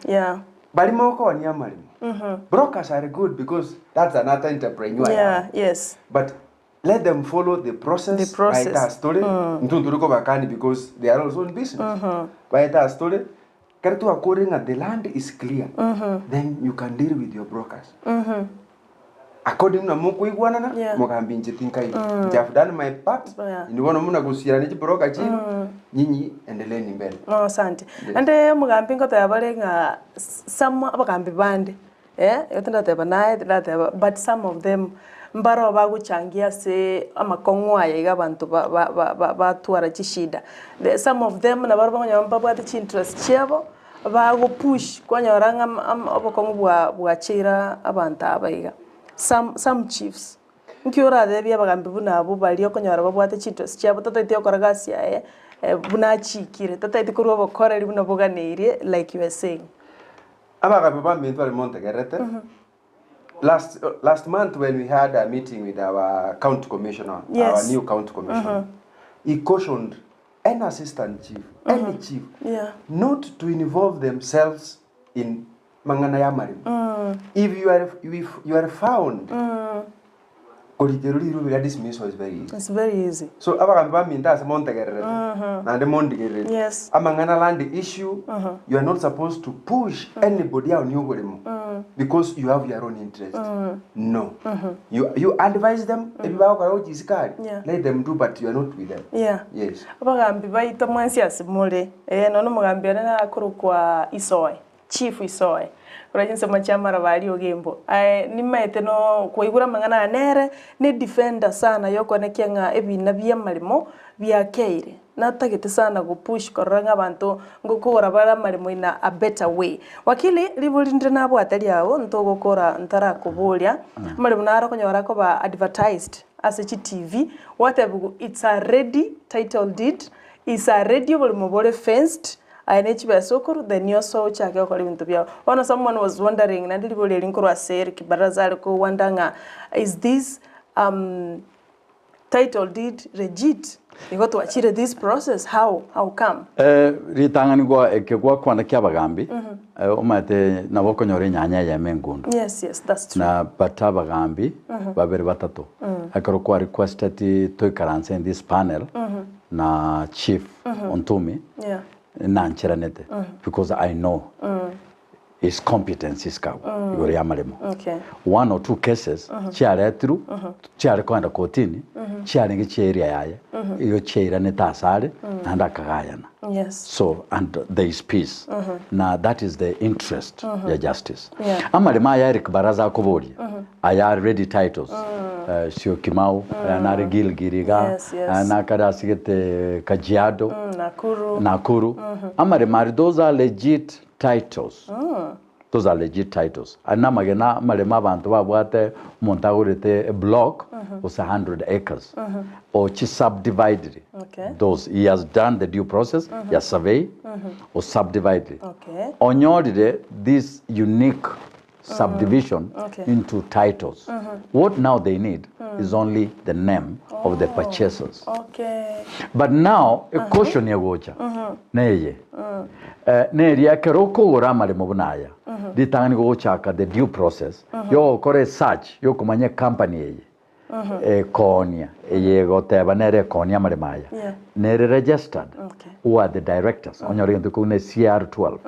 Yeah. Bali moko ni amalimo. Brokers are good because that's another entrepreneur. Yeah, yes. But let them follow the process. By that story. Ntunduruko bakani because they are also in business. By that story, kartu according that the land is clear. Then you can deal with your brokers. According to Muku Iguana, Mogambinji Tinkai, I've done my part. You want to Gusii and broker Nini and the learning bell. Oh, Santi. And the Mogambingo Tabaring some Mogambi band, but some of them Mbaro Bagu Changia say Amakongwa Yagabantu Batuara Chishida. Some of them Nabarba Babati interest Chiavo. Bago push Quanyorangam Abokongwa Buachira Abanta Baiga. Some chiefs nkiora debia bagambi buna abo bali okonyara babwate chito sichabo tata okoragasia buna chikire tata itikuru bokora buna boganire like you were saying abagambi bambintu ali montegerete last month when we had a meeting with our county commissioner our new county commissioner he cautioned any assistant chief any chief not to involve themselves in mangana ya marimu. If you are found dismissal is very easy. It's very easy. So abagambi minta se montegerere na de mondigere. Yes. Amangana land issue you are not supposed to push anybody on your because you have your own interest. No. You advise them if you are let them do but you are not with them. Yeah. Yes. Abagambi baita mwansi asimule nono mugambi na akuru kwa Isoi. Chief Isoi. Urajinse machama bali ogembo. Nimaete no kuigura mangana nere ni defender sana yoko nekenga ebina bya malimo bya keire. Natagete sana go push koranga abantu ngokora bara malimo in a better way. Wakili libulinde nabo atali yawo ntogokora ntara kubolya. Malimo naro konyora ko ba advertised as a TV. Whatever it's already title deed. It's already mobile fenced. Then you saw one someone was wondering, is this title deed legit? You got to achieve this process. How come? Yes, that's true. Na batabagambi babere batatu. Akarokuwa requested to karanse in this panel na chief Ontumi. Yeah. Because I know his competence is okay. One or two cases, chiare through, chiare kwenda kotini, chiare ngi cheria yaye, iyo cheira netasale, and akagayana. Yes. So, and there is peace. Now that is the interest, the justice. Amalema ya Eric Baraza Kobori, I already titles. Sio Kimau, Nare Gilgiriga, Nakara Sigete Kajiado, Nakuru. Amalema, those are legit titles. Those are legit titles. Anna magena malema bantu babwate montagurite a block was 100 acres. Or she subdivided. Okay. Those he has done the due process, he has surveyed or subdivided. Okay. Onyoride this unique subdivision into titles. What now they need is only the name of the purchasers. Okay. But now a caution ya gocha. Neye. Neria keroko uramale mubunaya. Ditangani gochaka the due process. Yo kore search yo kumanye company yeye. Konya ye goteba nere konya malemaya. Nere registered. Who are the directors? Onyori ndukune CR12.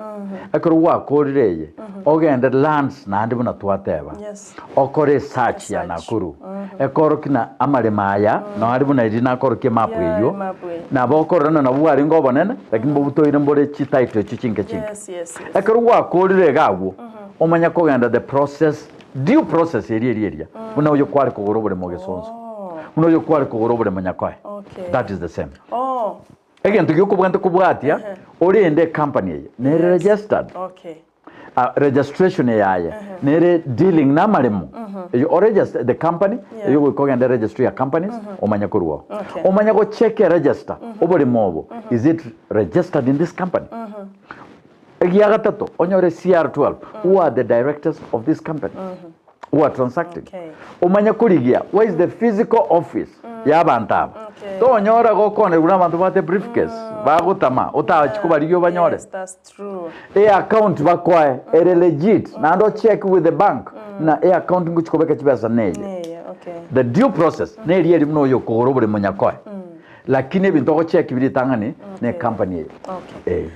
Akuru wa koreye. Ogende lands na ndibuna twateba. Yes. Okore search ya nakuru. Ekoro kina amalemaya no ndibuna idina koro ke map yo. Na bokoro na buari ngobonene lakini bobutoire mbole chitaito chichinke chinke. Yes. Akuru wa korire gawo. Omanya kogenda the process due process area. Muna uyo kwari kugorobole mogesonso. Muna uyo kwari kugorobole manyakwae. That is the same. Again, to you kubwante kubwatia, oriende company ne registered. Okay. Registration yaye. Ne dealing na malemu. You register the company, you will go and register your companies, omanyakuruwa. Omanyako check register. Obole mobo. Is it registered in this company? Egiagatato, onyore CR12. Who are the directors of this company? Who are transacting? Omanyakurigia, where is the physical office? Yabantaba. To onyora go kone una bantu bate briefcase. Bagutama, utachikubaliyo banyore. Yes, that's true. Account bakwae, ere legit. Na ndo check with the bank. Na account nguchikobeka chibasa neye. The due process, ne liye mno yo kugorobole manyakwae. Lakini bintu check bilitangani ne company.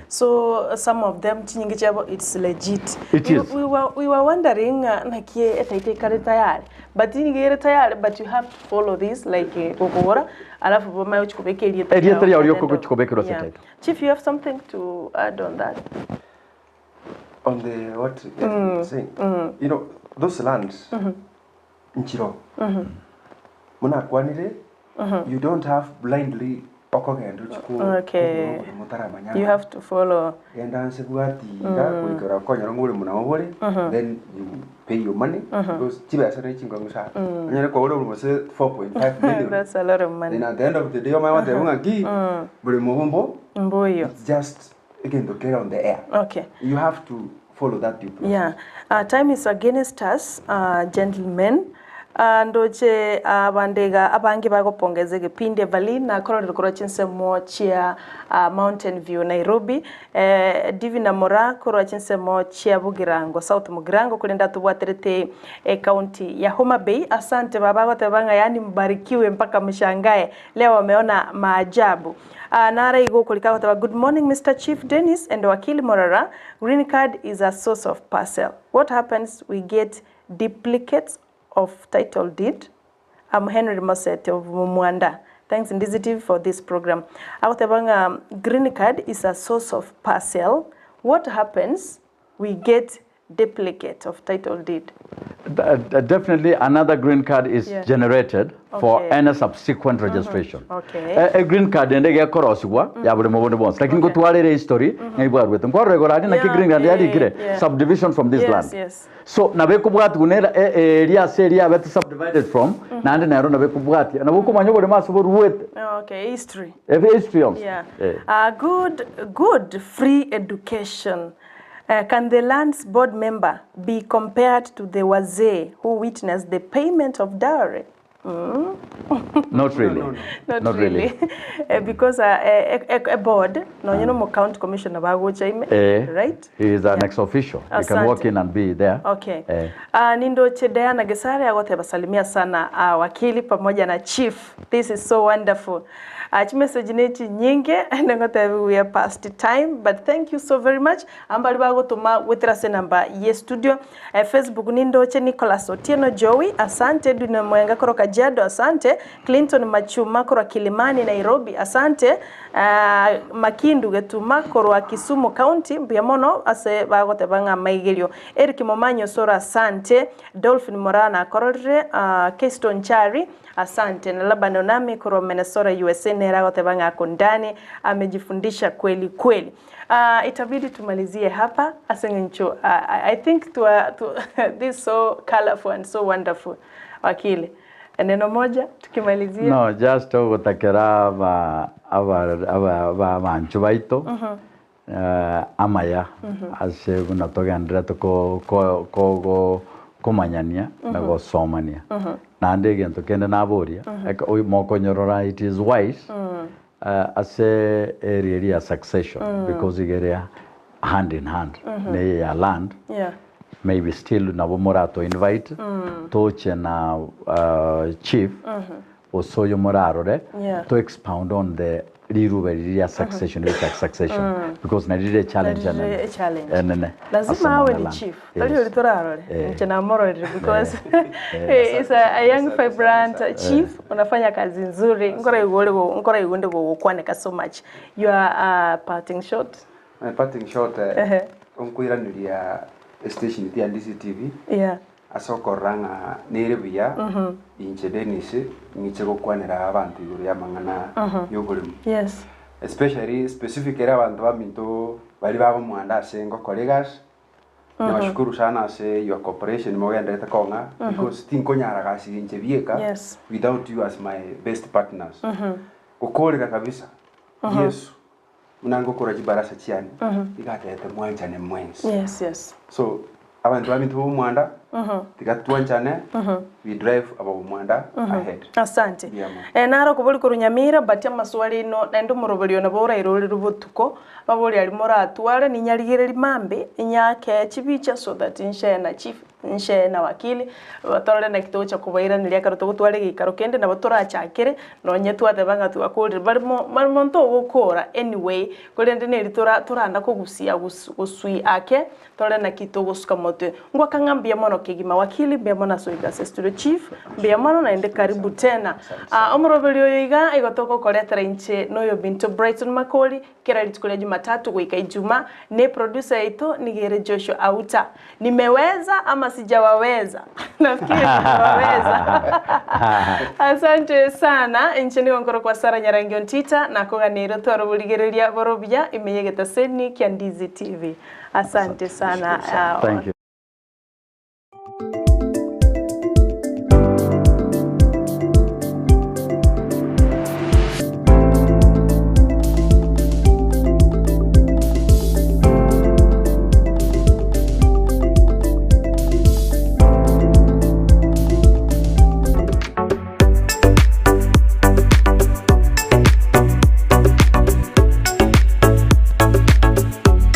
So some of them it's legit. It is. We were wondering nakie etaite kare tayari. But ingere tayari, but you have to follow this like kokora alafu boma uchikobeke area. Chief, you have something to add on that? On the what saying? You know, those lands nchiro. Muna kwanire you don't have blindly okay. You have to follow. Then you pay your money because 4.5 million. That's a lot of money. Then at the end of the day, it's just again to get on the air. Okay. You have to follow that due process. Yeah. Time is against us, gentlemen. Ndoche bandega abangi bagopongeze gipinde vali na korora korochinse mochia Mountain View Nairobi divi na mora korochinse mochia Bugirango South Mugirango kulenda tubwaterete county ya Homa Bay. Asante baba wote banga, yani mbarikiwe mpaka mshangae leo wameona maajabu. Nara igo kulika kwa good morning Mr. Chief Dennis and Wakili Morara. Green card is a source of parcel. What happens? We get duplicates of title deed. I'm Henry Moset of Mwanda. Thanks Ndizi TV for this program. Awatebanga green card is a source of parcel. What happens? We get duplicate of title deed. Definitely another green card is generated for any subsequent registration. A green card and they get coroswa, bonds. Like in go to our history, green card subdivision from this land. Yes. So Nabekubuat Gunera area subdivided from Nanda Naro Nabekubuat. And history. History. Yeah. Good free education. Can the lands board member be compared to the wazee who witnessed the payment of dowry? Not really. Not really. Because a board, no, you know, county commissioner, right? He is an ex-official. He can walk in and be there. Okay. Nindo chedea na gesare agote basalimia sana wakili pamoja na chief. This is so wonderful. Message neti nyinge we are past time, but thank you so very much. Ambali bago tuma witrase namba ye studio Facebook nindo che Nicholas Otieno Joey, asante Duna Mwenga koroka Jado, asante Clinton Machuma koro Kilimani Nairobi, asante Makindu getuma koro Kisumu County Mbiamono ase bago tebanga maigelio Eric Momanyo Sora, asante Dolphin Morana korore Keystone Chari, asante na Labanonami koro Minnesota USA nera gotebanga kondani amejifundisha kweli kweli. Itabidi tumalizie hapa asengencho. I think this so colorful and so wonderful. Wakili, neno moja tukimalizia. No, just gutakera ba manchu baito amaya ase gunatogandira ko kumanyania na gosomania na ndege ntokende naboria mokonyorora it is wise ase area succession because igeria hand in hand ne ya land maybe still nabo morato invite toche na chief osoyo moraro to expound on the liruberia succession because na lile challenge and lazima awe ni chief tali litoraro nchana mororo because is a young vibrant chief unafanya kazi nzuri ngora igonde gukwaneka so much. You are parting shot. My parting shot onkuiraniria station ya Ndizi TV asokoranga nerebia inche denise ngiche gukwanira abantu iguru ya mangana yogurimu. Yes, especially specific era abantu baminto bali babo mwanda sengo colleagues. Nashukuru sana ase your cooperation mogenda konga because tinkonyara gasi inche bieka without you as my best partners. Ukorera kabisa. Yesu munango kuraji barasa chiani igatete mwanja ne mwensi. Yes. So abantu bamintu mwanda tikatwanchane we drive abo mwanda ahead. Asante. Naro kubuli ku Nyamira batia maswali no nendo murobelio na bora irole rubutuko baboli ali mora atwale ni nyarigere limambe inyake chibicha so that inshe na chief inshe na wakili batore na kitocha kubaira nilia karoto gutwale gikaro kende na batora achakere no nyetu atebanga tuakuri barimo nto gukora anyway kolende ne turanda ko gusia gusui ake tole na kito gusuka mote ngwa kangambia mono kigima wakili bia mona so igase studio chief bia mono na ende karibu tena omorobelio yiga igotoko koletera inche noyo binto Brighton Makoli kera litukule Jumatatu kuika Ijumaa ne producer yetu nigere Joshua Auta. Nimeweza ama sijawaweza? Nafikiri nimeweza. Asante sana incheni ngoro kwa Sara Nyarangio Ntita na koganiro twaro buligereria borobia imeyegeta seni kya Ndizi TV. Asante sana. Thank you.